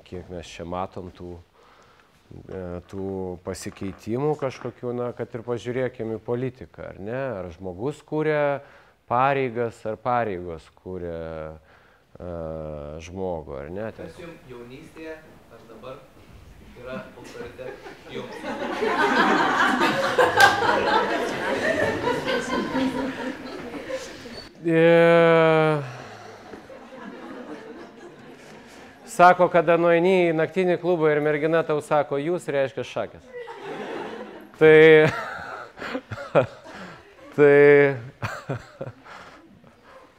kiek mes čia matom tų pasikeitimų kažkokių, na, kad ir pažiūrėkime į politiką, ar ne? Ar žmogus kūrė pareigas, ar pareigos kūrė žmogų, ar ne? Kas jums jaunystėje, ar dabar yra autoritetas jums? Sako, kada nueini į naktinį klubą ir mergina tau sako, jūs reiškia šakės.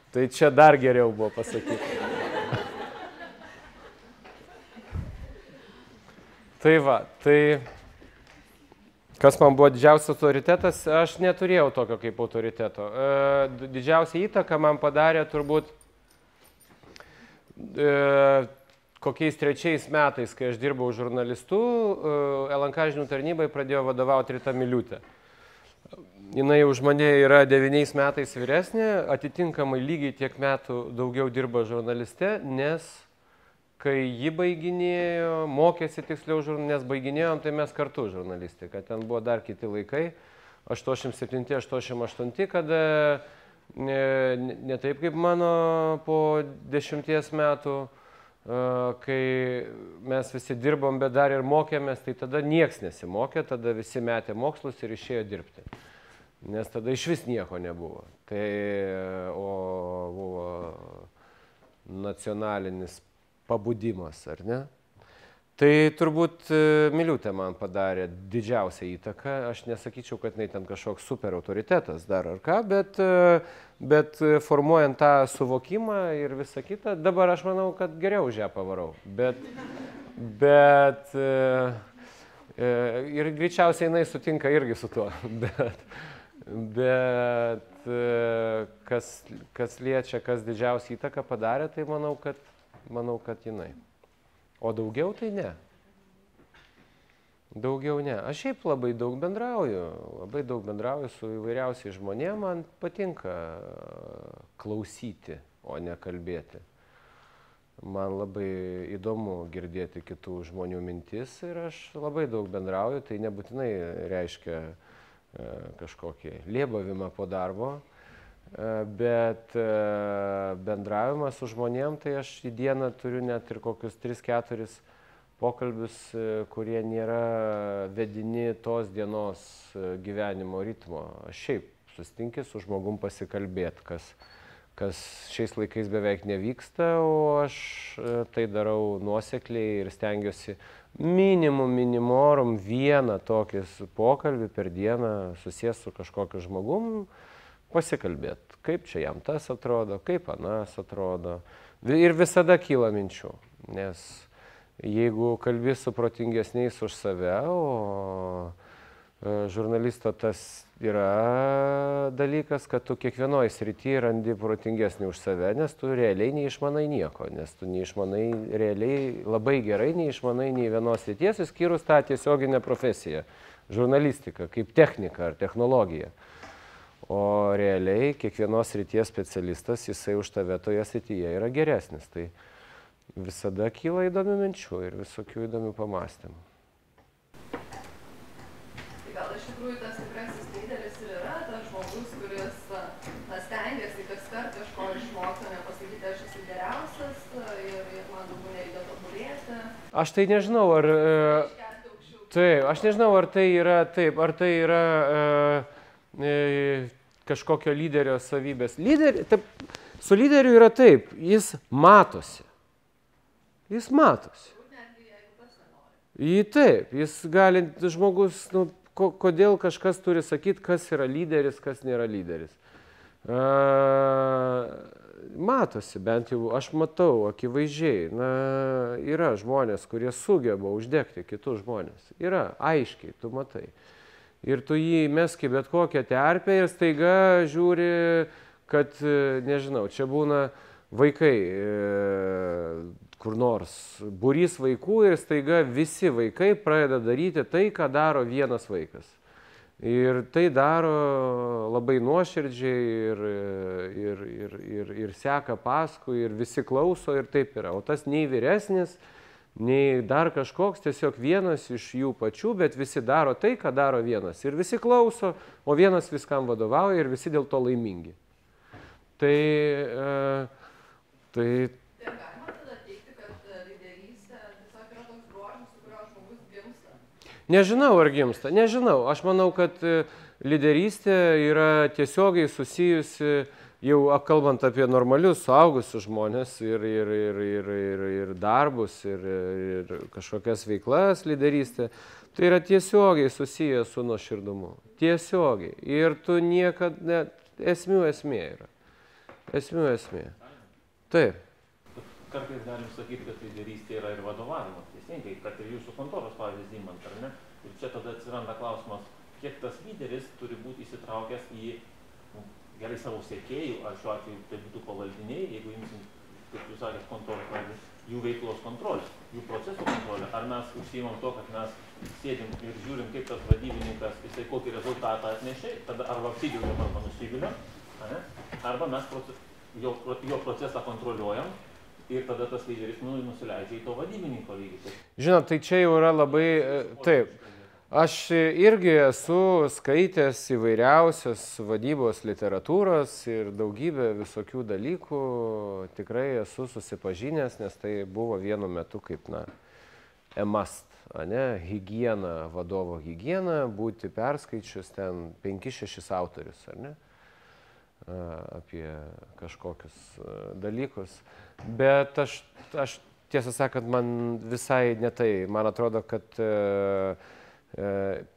Tai čia dar geriau buvo pasakyti. Tai va, tai kas man buvo didžiausias autoritetas, aš neturėjau tokio kaip autoriteto. Didžiausia įtaka man padarė turbūt kokiais 3 metais, kai aš dirbau žurnalistu, LNK žinių tarnybai pradėjo vadovauti Rita Miliūtė. Jinai už mane yra 9 metais vyresnė, atitinkamai lygiai tiek metų daugiau dirba žurnaliste, nes kai ji baiginėjo, mokėsi tiksliau nes baiginėjom, tai mes kartu žurnalistiką. Ten buvo dar kiti laikai, 87-88, kada ne taip kaip mano po 10 metų, kai mes visi dirbom, bet dar ir mokėmės, tai tada nieks nesimokė, tada visi metė mokslus ir išėjo dirbti. Nes tada iš vis nieko nebuvo. Tai buvo nacionalinis pabudimas, ar ne? Tai turbūt Miliūtė man padarė didžiausią įtaką. Aš nesakyčiau, kad jinai ten kažkoks super autoritetas dar ar ką, bet formuojant tą suvokimą ir visą kitą, dabar aš manau, kad geriau už ją pavarau. Ir greičiausiai jinai sutinka irgi su tuo. Bet kas liečia, kas didžiausią įtaką padarė, tai manau, kad jinai. O daugiau tai ne. Daugiau ne. Aš šiaip labai daug bendrauju su įvairiausiais žmonėmis, man patinka klausyti, o ne kalbėti. Man labai įdomu girdėti kitų žmonių mintis ir aš labai daug bendrauju, tai nebūtinai reiškia kažkokį lėbavimą po darbo, bet bendravimas su žmonėm, tai aš į dieną turiu net ir kokius 3-4 pokalbius, kurie nėra vedini tos dienos gyvenimo ritmo. Aš šiaip susitinki su žmogum pasikalbėti, kas šiais laikais beveik nevyksta, o aš tai darau nuosekliai ir stengiuosi minimorum vieną tokį pokalbį per dieną susės su kažkokiu žmogum, pasikalbėti, kaip čia jam tas atrodo, kaip anas atrodo. Ir visada kyla minčių, nes jeigu kalbi su protingesniais už save, o žurnalisto tas yra dalykas, kad tu kiekvienoje srityje randi protingesnį už save, nes tu realiai neišmanai nieko, nes tu neišmanai realiai labai gerai, neišmanai nei vienos srities, išskyrus tą tiesioginę profesiją, žurnalistiką, kaip technika ar technologija. O realiai kiekvienos srities specialistas, jisai už tave toje srityje yra geresnis. Tai visada kyla įdomių minčių ir visokių įdomių pamastymų. Tai gal iš tikrųjų tas tikrasis lyderis ir yra tas žmogus, kuris stengiasi kaskart kažko išmokti, nepasakyti, aš esu geriausias ir man daugiau nereikia tobulėti. Aš tai nežinau, ar... Taip, aš nežinau, ar tai yra taip, ar tai yra... kažkokio lyderio savybės. Su lyderiu yra taip, jis matosi. Jis matosi. Taip, jis gali, žmogus, kodėl kažkas turi sakyti, kas yra lyderis, kas nėra lyderis. Matosi, bent jau aš matau akivaizdžiai, yra žmonės, kurie sugeba uždegti kitus žmonės. Yra, aiškiai, tu matai. ir tu jį meski bet kokią terpę ir staiga žiūri, kad, nežinau, čia būna vaikai, kur nors būrys vaikų ir staiga visi vaikai pradeda daryti tai, ką daro vienas vaikas. Ir tai daro labai nuoširdžiai ir seka paskui ir visi klauso ir taip yra. O tas nei vyresnis, nei dar kažkoks, tiesiog vienas iš jų pačių, bet visi daro tai, ką daro vienas. Ir visi klauso, o vienas viskam vadovauja ir visi dėl to laimingi. Tai galima tada teigti, kad lyderystė tiesiog yra toks bruožas, su kurio žmogus gimsta? Nežinau, ar gimsta. Nežinau. Aš manau, kad lyderystė yra tiesiogiai susijusi, jau kalbant apie normalius suaugusius žmonės ir darbus, ir kažkokias veiklas lyderystė, tai yra tiesiogiai susijęs su nuoširdumu. Tiesiogiai. Ir tu niekada, esmė yra. Esmė. Taip. Kartais galim sakyti, kad lyderystė yra ir vadovavimas, teisingai, kad ir jūsų kontoros pavyzdį imant, ar ne? Ir čia tada atsiranda klausimas, kiek tas lyderis turi būti įsitraukęs į, gerai, savo sekėjų, ar šiuo atveju tai būtų pavaldiniai, jeigu imsim, kaip jūs sakėt, kontoros pavyzdį, jų veiklos kontrolę, jų procesų kontrolę, ar mes užsiimam to, kad mes sėdim ir žiūrim, kaip tas vadybininkas, jisai kokį rezultatą atnešė, tada arba apsidžiaugiam arba nusiviliam, arba mes jo procesą kontroliuojam ir tada tas lyderis nusileidžia į to vadybininko lygį. Žinot, tai čia jau yra labai, taip, aš irgi esu skaitęs įvairiausios vadybos literatūros ir daugybę visokių dalykų, tikrai esu susipažinęs, nes tai buvo vienu metu kaip, a must, higiena, vadovo higiena, būti perskaičius ten 5-6 autorius, ar ne? Apie kažkokius dalykus. Bet aš tiesą sakant, man visai ne tai. Man atrodo, kad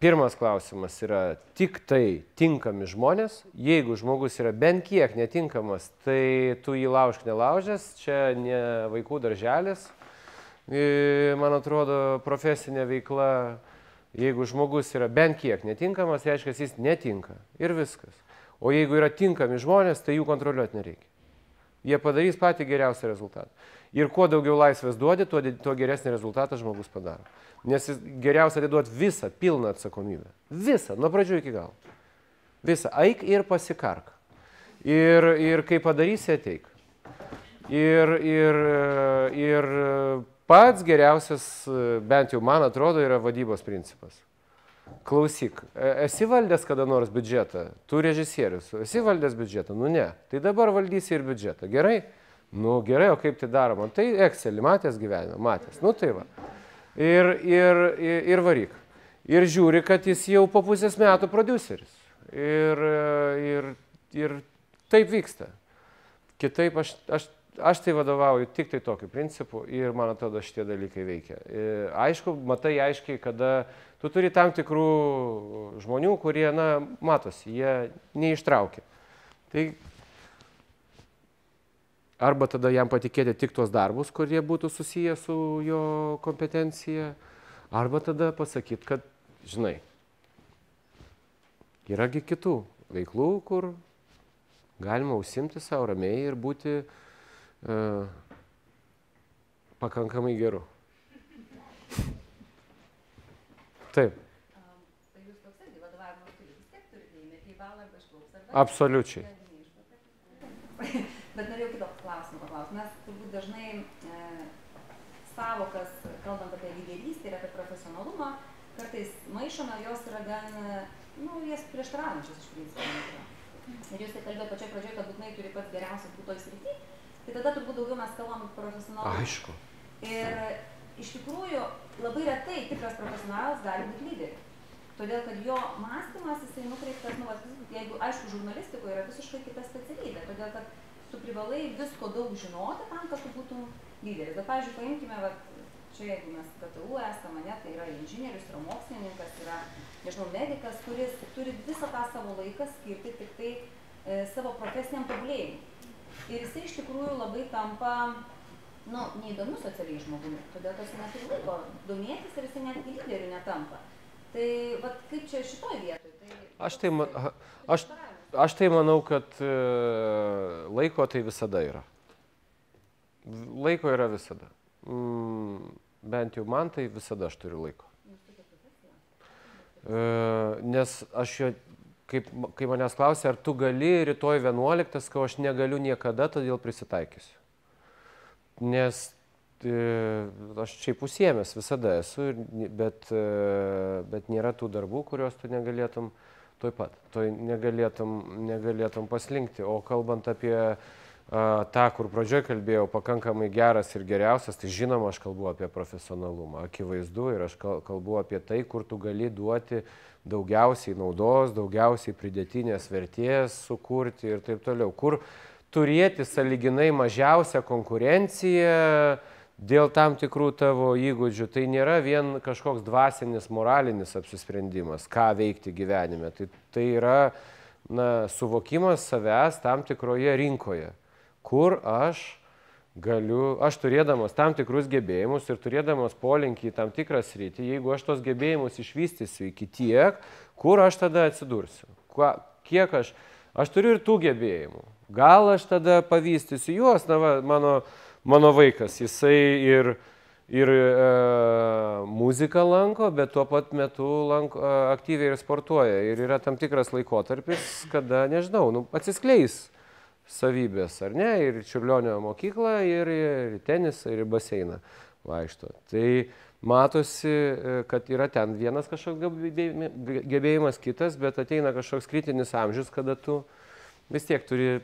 pirmas klausimas yra tik tai tinkami žmonės. Jeigu žmogus yra bent kiek netinkamas, tai tu jį laužk nelaužęs. Čia ne vaikų darželis. Man atrodo, profesinė veikla, jeigu žmogus yra bent kiek netinkamas, reiškia, jis netinka. Ir viskas. O jeigu yra tinkami žmonės, tai jų kontroliuoti nereikia. Jie padarys patį geriausią rezultatą. Ir kuo daugiau laisvės duodi, tuo geresnį rezultatą žmogus padaro. Nes geriausia atiduoti visą, pilną atsakomybę. Visą, nuo pradžių iki galo. Visą. Eik ir pasikark. Ir kai padarysi, ateik. Ir pats geriausias, bent jau man atrodo, yra vadybos principas. Klausyk, esi valdęs kada nors biudžetą? Tu režisierius, esi valdęs biudžetą? Nu ne. Tai dabar valdysi ir biudžetą. Gerai? Nu gerai, o kaip tai daroma? Tai Excelį matęs gyvenimą? Matęs. Nu tai va. Ir varyk. Ir žiūri, kad jis jau po pusės metų prodiuseris. Ir taip vyksta. Kitaip aš tai vadovauju tik tai tokiu principu ir man atrodo šitie dalykai veikia. Aišku, matai aiškiai, kada tu turi tam tikrų žmonių, kurie, matosi, jie neištraukia. Tai arba tada jam patikėti tik tuos darbus, kurie būtų susiję su jo kompetencija, arba tada pasakyti, kad, žinai, yragi kitų veiklų, kur galima užsimti savo ramiai ir būti pakankamai geru. Taip. Tai jūs toks irgi vadovavimo stilius vis tiek turite įmetį į balą arba išplauks arba... Absoliučiai. Bet norėjau kito klausimą paklausti. Mes turbūt dažnai savokas, kalbant apie lyderystę ir apie profesionalumą, kartais maišome, jos yra gan, jas prieštaraujančios iš principo. Ir jūs tai kalbėjote pačioj pradžioje, kad būtinai turi pats geriausias būti toj srity, tai tada turbūt daugiau mes kalbam profesionalumą. Aišku. Ir iš tikrųjų labai retai tikras profesionalas gali būti lyderiu. Todėl, kad jo mąstymas, jisai nukreiptas, jeigu, aišku, žurnalistikoje yra visiškai kita specialybė, todėl, kad tu privalai visko daug žinoti tam, kad tu būtum lyderis. Bet, pavyzdžiui, paimkime, čia jeigu mes KTU esame, tai yra inžinierius, yra mokslininkas, yra, nežinau, medikas, kuris turi visą tą savo laiką skirti tik tai savo profesiniam tobulėjimui. Ir jisai iš tikrųjų labai tampa, neįdomiu socialiai žmogumi, todėl kad jisai neturi laiko domėtis ir jisai netgi lyderiu netampa. Tai vat, kaip čia šitoj vietoj? Aš tai manau, kad laiko tai visada yra. Laiko yra visada. Bent jau man tai visada aš turiu laiko. Nes aš jo, kai manęs klausia, ar tu gali rytoj 11, sakau, aš negaliu niekada, todėl prisitaikysiu. Nes aš šiaip užsiėmęs visada esu, bet nėra tų darbų, kuriuos tu negalėtum tuoj pat, negalėtum paslinkti. O kalbant apie tą, kur pradžioje kalbėjau, pakankamai geras ir geriausias, tai žinoma, aš kalbu apie profesionalumą, akivaizdu, ir aš kalbu apie tai, kur tu gali duoti daugiausiai naudos, daugiausiai pridėtinės vertės sukurti ir taip toliau. Kur turėti sąlyginai mažiausią konkurenciją dėl tam tikrų tavo įgūdžių, tai nėra vien kažkoks dvasinis, moralinis apsisprendimas, ką veikti gyvenime. Tai yra suvokimas savęs tam tikroje rinkoje, kur aš turėdamas tam tikrus gebėjimus ir turėdamas polinkį į tam tikrą sritį, jeigu aš tos gebėjimus išvystysiu iki tiek, kur aš tada atsidursiu. Kiek aš turiu ir tų gebėjimų. Gal aš tada pavystysiu juos, mano vaikas, jisai ir muziką lanko, bet tuo pat metu aktyviai ir sportuoja. Ir yra tam tikras laikotarpis, kada, nežinau, atsiskleis savybės, ar ne, ir Čiurlionio mokyklą, ir tenisą, ir baseiną vaikšto. Tai matosi, kad yra ten vienas kažkoks gebėjimas, kitas, bet ateina kažkoks kritinis amžius, kada tu vis tiek turi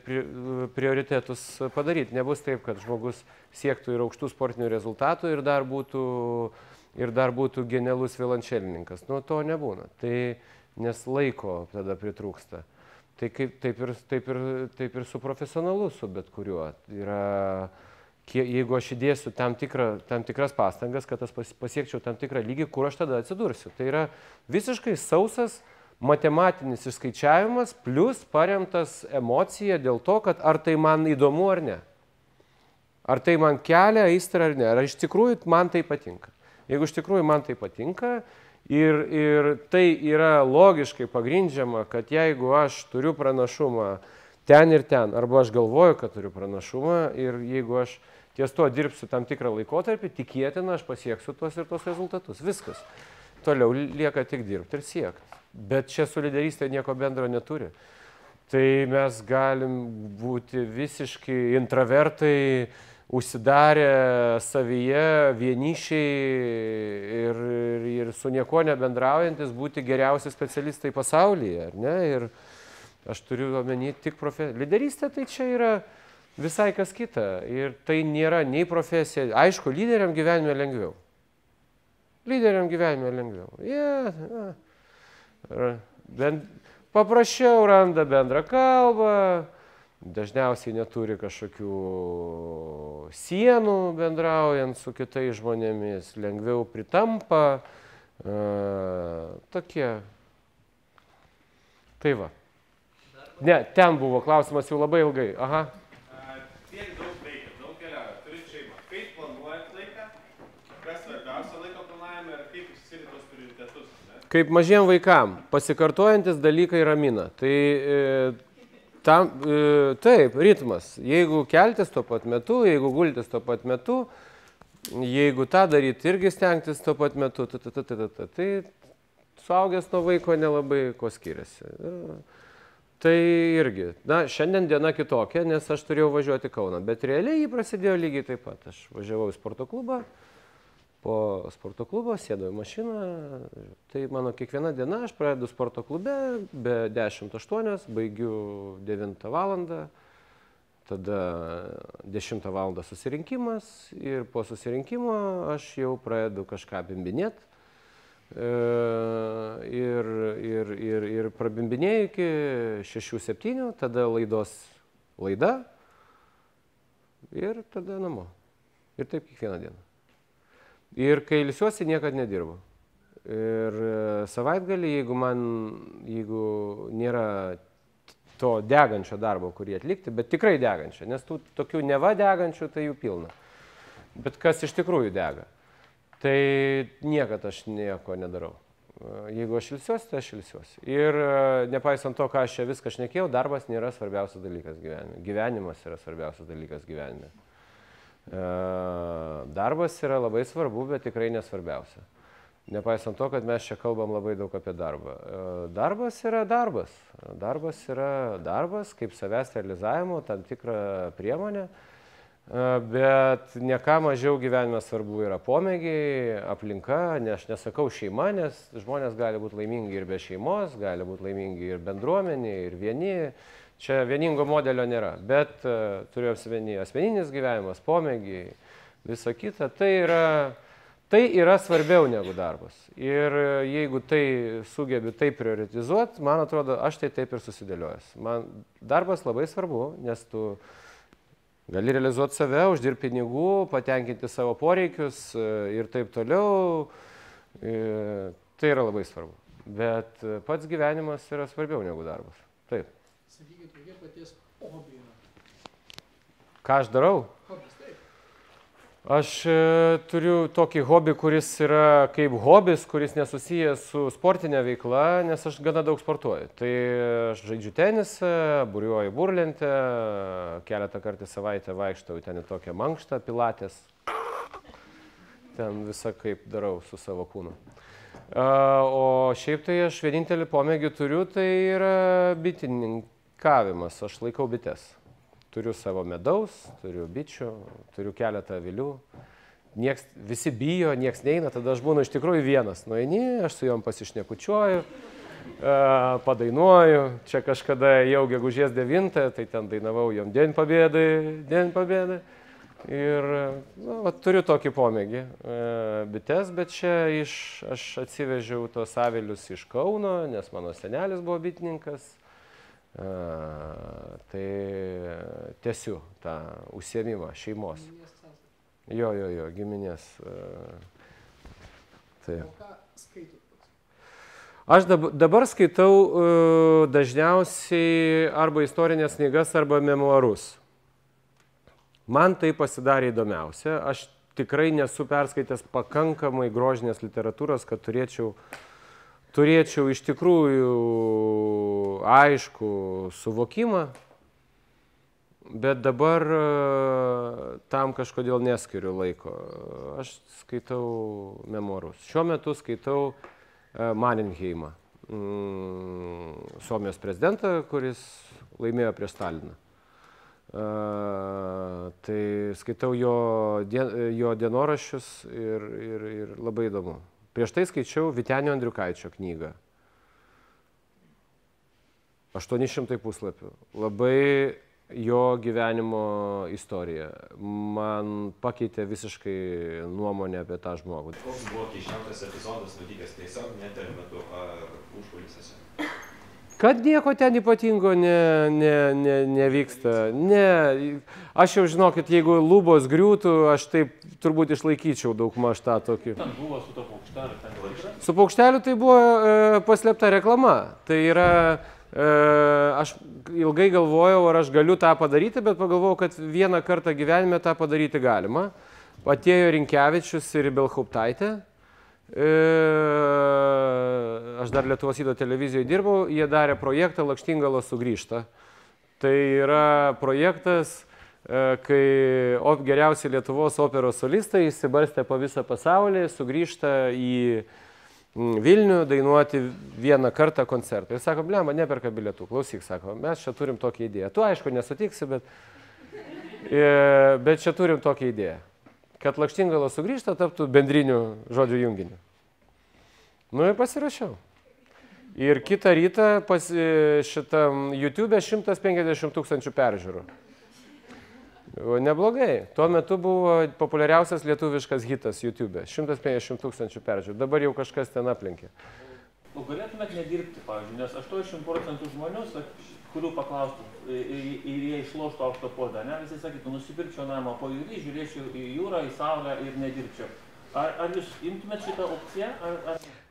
prioritetus padaryti. Nebus taip, kad žmogus siektų ir aukštų sportinių rezultatų ir dar būtų genialus violončelininkas. Nu, to nebūna. Nes laiko tada pritrūksta. Tai taip ir su profesionalu, su bet kuriuo. Jeigu aš įdėsiu tam tikras pastangas, kad aš pasiekčiau tam tikrą lygį, kur aš tada atsidursiu. Tai yra visiškai sausas matematinis išskaičiavimas plus paremtas emocija dėl to, kad ar tai man įdomu ar ne. Ar tai man kelia aistrą ar ne. Ar iš tikrųjų man tai patinka. Jeigu iš tikrųjų man tai patinka ir tai yra logiškai pagrindžiama, kad jeigu aš turiu pranašumą ten ir ten, arba aš galvoju, kad turiu pranašumą ir jeigu aš ties to dirbsiu tam tikrą laikotarpį, tikėtina, aš pasieksiu tuos ir tuos rezultatus. Viskas. Toliau lieka tik dirbti ir siekti. Bet čia su lyderystė nieko bendro neturi. Tai mes galim būti visiškai intravertai, užsidarę savyje, vienišiai ir su nieko nebendraujantis būti geriausi specialistai pasaulyje, ar ne? Ir aš turiu omeny tik profesiją. Lyderystė tai čia yra visai kas kita. Ir tai nėra nei profesija. Aišku, lyderiam gyvenime lengviau. Paprasčiau randa bendrą kalbą, dažniausiai neturi kažkokių sienų bendraujant su kitais žmonėmis, lengviau pritampa, tokie. Tai va. Ne, ten buvo klausimas jau labai ilgai. Aha. Tiek daug veikia, daug keliauja, turit šeimą. Kaip planuojat laiką? Kas svarbiausia laiko planavime ir kaip išsirinkt tuos prioritetus? Kaip mažiem vaikam, pasikartojantis dalykai ramina. Taip, ritmas. Jeigu keltis tuo pat metu, jeigu gultis tuo pat metu, jeigu tą daryti irgi stengtis tuo pat metu, tai suaugęs nuo vaiko nelabai ko skiriasi. Tai irgi, šiandien diena kitokia, nes aš turėjau važiuoti Kauną, bet realiai jį prasidėjo lygiai taip pat. Aš važiavau į sporto klubą, po sporto klubo sėdau į mašiną, tai mano kiekviena diena aš pradedu sporto klube, be 10:08, baigiu 9 valandą, tada 10 valandą susirinkimas ir po susirinkimo aš jau pradedu kažką bimbinėti. Ir prabimbinėjau iki 6-7, tada laida ir tada namo. Ir taip kiekvieną dieną. Ir kai ilsiuosi, niekad nedirbu. Ir savaitgalį, jeigu nėra to degančio darbo, kurį atlikti, bet tikrai degančio, nes tų tokių neva degančių, tai jų pilna. Bet kas iš tikrųjų dega? Tai niekad aš nieko nedarau. Jeigu aš ilsiuosi, tai aš ilsiuosi. Ir nepaisant to, ką aš čia viską šnekėjau, darbas nėra svarbiausias dalykas gyvenime. Gyvenimas yra svarbiausias dalykas gyvenime. Darbas yra labai svarbu, bet tikrai nesvarbiausia. Nepaisant to, kad mes čia kalbam labai daug apie darbą. Darbas yra darbas. Darbas yra darbas, kaip savęs realizavimo, tam tikra priemonė. Bet ne ką mažiau gyvenime svarbu yra pomėgiai, aplinka, nes aš nesakau šeima, nes žmonės gali būti laimingi ir be šeimos, gali būti laimingi ir bendruomenė, ir vieni. Čia vieningo modelio nėra, bet turiu asmeninis gyvenimas, pomėgiai, visa kita. Tai yra svarbiau negu darbas. Ir jeigu tai sugebi taip prioritizuoti, man atrodo, aš tai taip ir susidėliojęs. Man darbas labai svarbu, nes tu gali realizuoti save, uždirbti pinigų, patenkinti savo poreikius ir taip toliau. Tai yra labai svarbu. Bet pats gyvenimas yra svarbiau negu darbas. Taip. Sakykit, kokie paties hobiai yra? Ką aš darau? Hobis, taip. Aš turiu tokį hobį, kuris yra kaip hobis, kuris nesusijęs su sportinė veikla, nes aš gana daug sportuoju. Tai aš žaidžiu tenisą, buriuoju burlentę, keletą kartų į savaitę vaikštau ten į tokią mankštą, pilatės. Ten visą kaip darau su savo kūnu. O šiaip tai aš vienintelį pomėgį turiu, tai yra bitininkavimas. Aš laikau bites. Turiu savo medaus, turiu bičių, turiu keletą avilių. Visi bijo, nieks neina, tada aš būnu iš tikrųjų vienas. Nueini, aš su jom pasišnekučiuoju, padainuoju. Čia kažkada jau gegužės 9, tai ten dainavau jom Dien Pobėdai. Ir turiu tokį pomėgį bites, bet čia aš atsivežiau tos avilius iš Kauno, nes mano senelis buvo bitininkas. Tai tęsiu tą užsiėmimą šeimos. Jo, giminės. Tai. O ką skaitot? Aš dabar skaitau dažniausiai arba istorinės knygas, arba memuarus. Man tai pasidarė įdomiausia. Aš tikrai nesu perskaitęs pakankamai grožinės literatūros, kad turėčiau iš tikrųjų aišku suvokimą, bet dabar tam kažkodėl neskiriu laiko. Aš skaitau memuarus. Šiuo metu skaitau Mannerheimą, Suomijos prezidentą, kuris laimėjo prieš Staliną. Tai skaitau jo dienoraščius ir labai įdomu. Prieš tai skaičiau Vytenio Andriukaičio knygą. 800 puslapių. Labai jo gyvenimo istorija. Man pakeitė visiškai nuomonę apie tą žmogų. Koks buvo keisčiausias epizodas nutikęs tiesiog neterio metu ar užkulisiuose? Kad nieko ten ypatingo nevyksta. Ne, aš jau žinokit, jeigu lubos griūtų, aš taip turbūt išlaikyčiau daugmaž tą tokį. Ten buvo su to paukšteliu. Su paukšteliu tai buvo paslėpta reklama. Tai yra, aš ilgai galvojau, ar aš galiu tą padaryti, bet pagalvojau, kad vieną kartą gyvenime tą padaryti galima. Atėjo Rinkevičius ir Ibelhauptaitė. Aš dar Lietuvos ryto televizijoje dirbau, jie darė projektą Lakštingalos sugrįžta. Tai yra projektas, kai geriausi Lietuvos operos solistai išsibarstę po visą pasaulį, sugrįžta į Vilnių dainuoti vieną kartą koncertą. Ir sako, blemba, neperka bilietų, klausyk, sako, mes čia turim tokią idėją. Tu aišku nesutiksi, bet čia turim tokią idėją. Kad Lakštingalos sugrįžta, taptų bendrinių žodžių junginiu. Nu ir pasirašiau. Ir kitą rytą šitam YouTube 150 000 peržiūrų. Neblogai. Tuo metu buvo populiariausias lietuviškas hitas YouTube. 150 000 peržiūrų. Dabar jau kažkas ten aplenkė. O galėtumėt nedirbti, pavyzdžiui, nes 80% žmonių, kurių paklaustų, ir jie išloštų aukštą podą, ne, visi sakytų, nusipirkčiau namą po jūrį, žiūrėčiau į jūrą, į saulę ir nedirbčiau. Ar jūs imtumėt šitą opciją?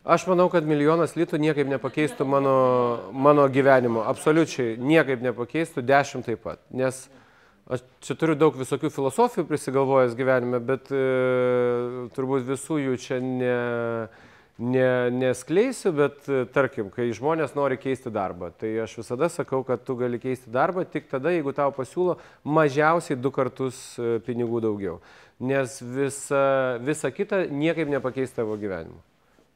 Aš manau, kad 1 000 000 litų niekaip nepakeistų mano gyvenimo. Absoliučiai niekaip nepakeistų, 10 taip pat. Nes aš čia turiu daug visokių filosofijų prisigalvojęs gyvenime, bet turbūt visų jų čia neskleisiu, bet tarkim, kai žmonės nori keisti darbą, tai aš visada sakau, kad tu gali keisti darbą tik tada, jeigu tau pasiūlo mažiausiai 2 kartus pinigų daugiau. Nes visa kita niekaip nepakeis tavo gyvenimo.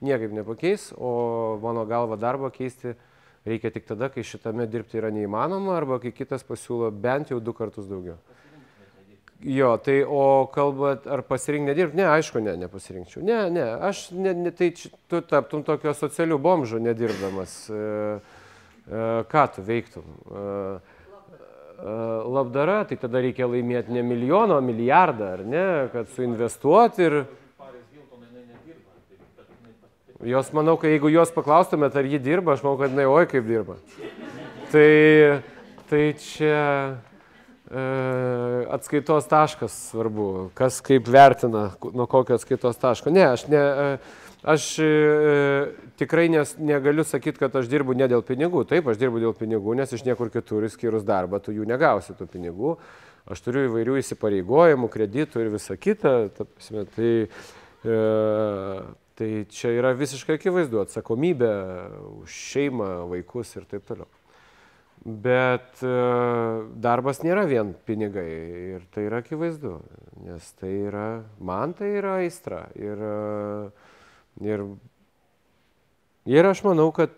Niekaip nepakeis, o mano galva darbą keisti reikia tik tada, kai šitame dirbti yra neįmanoma arba kai kitas pasiūlo bent jau 2 kartus daugiau. Jo, tai o kalbat, ar pasirink nedirbti? Ne, aišku, nepasirinkčiau. Ne, aš, tai tu taptum tokio socialių bomžų nedirbdamas. Ką tu veiktum? Labdara, tai tada reikia laimėti ne milijoną, o milijardą, ar ne, kad suinvestuoti ir... Jos, manau, kad jeigu jos paklaustumėt, ar ji dirba, aš manau, kad jinai, oi, kaip dirba. Tai čia... atskaitos taškas svarbu, kas kaip vertina, nuo kokio atskaitos taško. Ne, aš tikrai negaliu sakyti, kad aš dirbu ne dėl pinigų. Taip, aš dirbu dėl pinigų, nes iš niekur kitur skyrus darbą, tu jų negausi tų pinigų. Aš turiu įvairių įsipareigojimų, kreditų ir visa kita. Tai čia yra visiškai akivaizdu, atsakomybė už šeimą, vaikus ir taip toliau. Bet darbas nėra vien pinigai ir tai yra akivaizdu, nes tai yra, man tai yra aistra. Ir aš manau, kad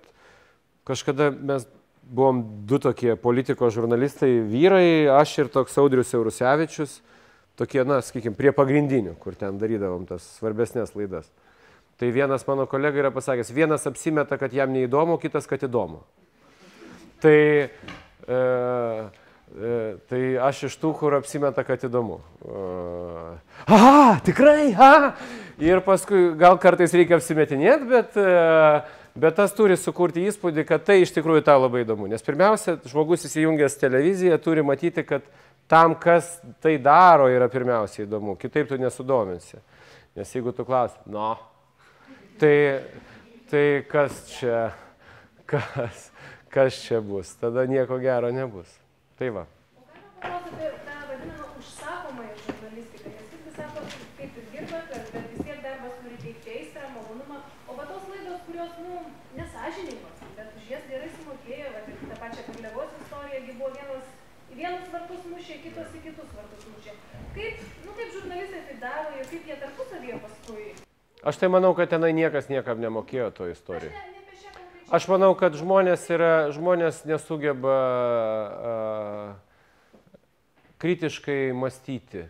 kažkada mes buvom 2 tokie politikos žurnalistai, vyrai, aš ir toks Audrius Eurusevičius, tokie, sakykime, prie pagrindinių, kur ten darydavom tas svarbesnės laidas. Tai vienas mano kolega yra pasakęs, vienas apsimeta, kad jam neįdomu, kitas, kad įdomu. Tai aš iš tų, kur apsimeta, kad įdomu. Aha, tikrai, aha. Ir paskui gal kartais reikia apsimetinėti, bet tas turi sukurti įspūdį, kad tai iš tikrųjų tau labai įdomu. Nes pirmiausia, žmogus įsijungęs televiziją turi matyti, kad tam, kas tai daro, yra pirmiausia įdomu. Kitaip tu nesudominsi. Nes jeigu tu klausi, tai kas čia, kas čia bus, tada nieko gero nebus. Tai va. O ką paklausyti apie tą vadinamą užsakomąją žurnalistiką? Nes visi sako, kaip ir dirba, bet vis tiek darbas turi teikti aistrą, malonumą. O va tos laidos, kurios, nesažiningos, bet už jas gerai sumokėjo, va, ir tą pačią Karliavos istoriją, buvo į vienus vartus mušė, kitos į kitus vartus mušė. Kaip žurnalistai tai daro ir kaip jie tarpusavyje paskui? Aš tai manau, kad tenai niekas niekam nemokėjo to istorijų. Aš manau, kad žmonės nesugeba kritiškai mąstyti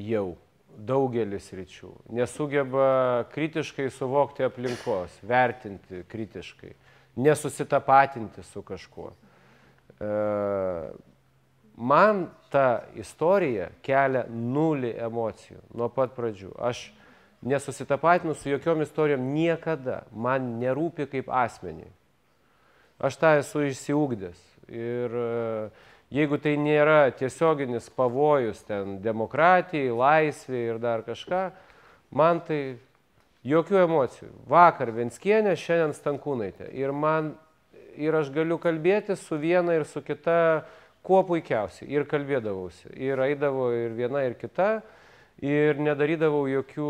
jau daugelis sričių. Nesugeba kritiškai suvokti aplinkos, vertinti kritiškai, nesusitapatinti su kažkuo. Man ta istorija kelia 0 emocijų nuo pat pradžių. Aš nesusitapatinu su jokiom istorijom niekada. Man nerūpi kaip asmeniai. Aš tą esu išsiugdęs. Ir jeigu tai nėra tiesioginis pavojus ten demokratijai, laisvėje ir dar kažką, man tai jokių emocijų. Vakar Venckienė, šiandien Stankūnaitė. Ir aš galiu kalbėti su viena ir su kita kuo puikiausiai. Ir kalbėdavausi. Ir eidavo ir viena, ir kita. Ir nedarydavau jokių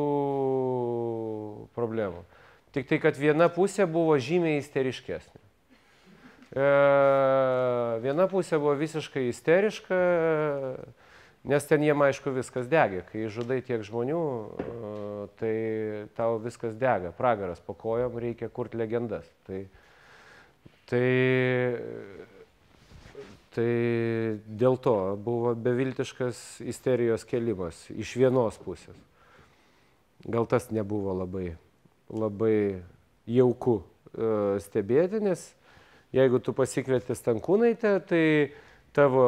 problemų. Tik tai, kad viena pusė buvo žymiai isteriškesnė. Viena pusė buvo visiškai isteriška, nes ten jiem aišku viskas degė. Kai žudai tiek žmonių, tai tau viskas dega. Pragaras po kojom, reikia kurti legendas. Tai dėl to buvo beviltiškas isterijos kelimas iš vienos pusės. Gal tas nebuvo labai jauku stebėti, nes jeigu tu pasikvieti Stankūnaitę, tai tavo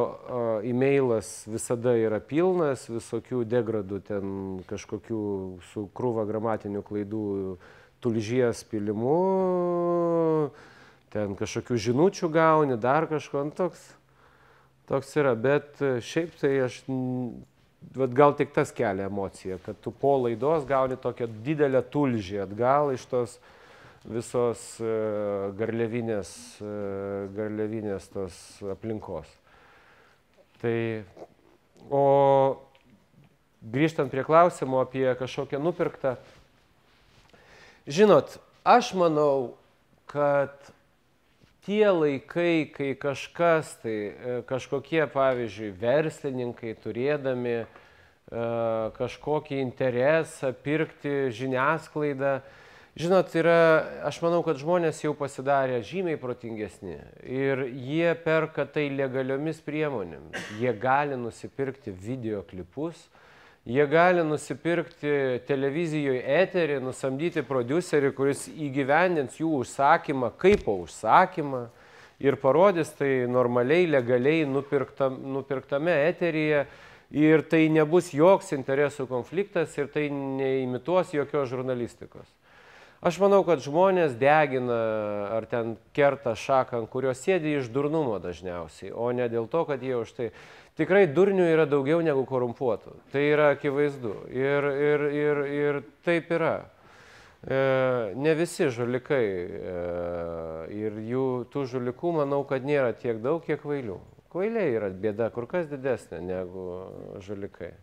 e-mailas visada yra pilnas, visokių degradų, ten kažkokių su krūva gramatinių klaidų tulžies pilimu, ten kažkokių žinučių gauni, dar kažko, toks yra, bet šiaip tai aš, gal tik tas kelia emociją, kad tu po laidos gauni tokią didelę tulžį atgal iš tos visos garliavinės tos aplinkos. O grįžtant prie klausimo apie kažkokią nupirktą, žinot, Aš manau, kad tie laikai, kai kažkas, tai kažkokie, pavyzdžiui, verslininkai turėdami kažkokį interesą pirkti žiniasklaidą, žinot, aš manau, kad žmonės jau pasidarė žymiai protingesni ir jie perka tai legaliomis priemonėmis. Jie gali nusipirkti videoklipus, jie gali nusipirkti televizijoje eterį, nusamdyti prodiuserį, kuris įgyvendins jų užsakymą kaip užsakymą ir parodys tai normaliai, legaliai nupirktame eteryje ir tai nebus joks interesų konfliktas ir tai neimituos jokios žurnalistikos. Aš manau, kad žmonės degina ar ten kerta šaką, ant kurios sėdi iš durnumo dažniausiai, o ne dėl to, kad jie už tai. Tikrai durnių yra daugiau negu korumpuotų. Tai yra akivaizdu. Ir taip yra. Ne visi žulikai. Ir tų žulikų, manau, kad nėra tiek daug, kiek kvailių. Kvailiai yra bėda kur kas didesnė negu žulikai.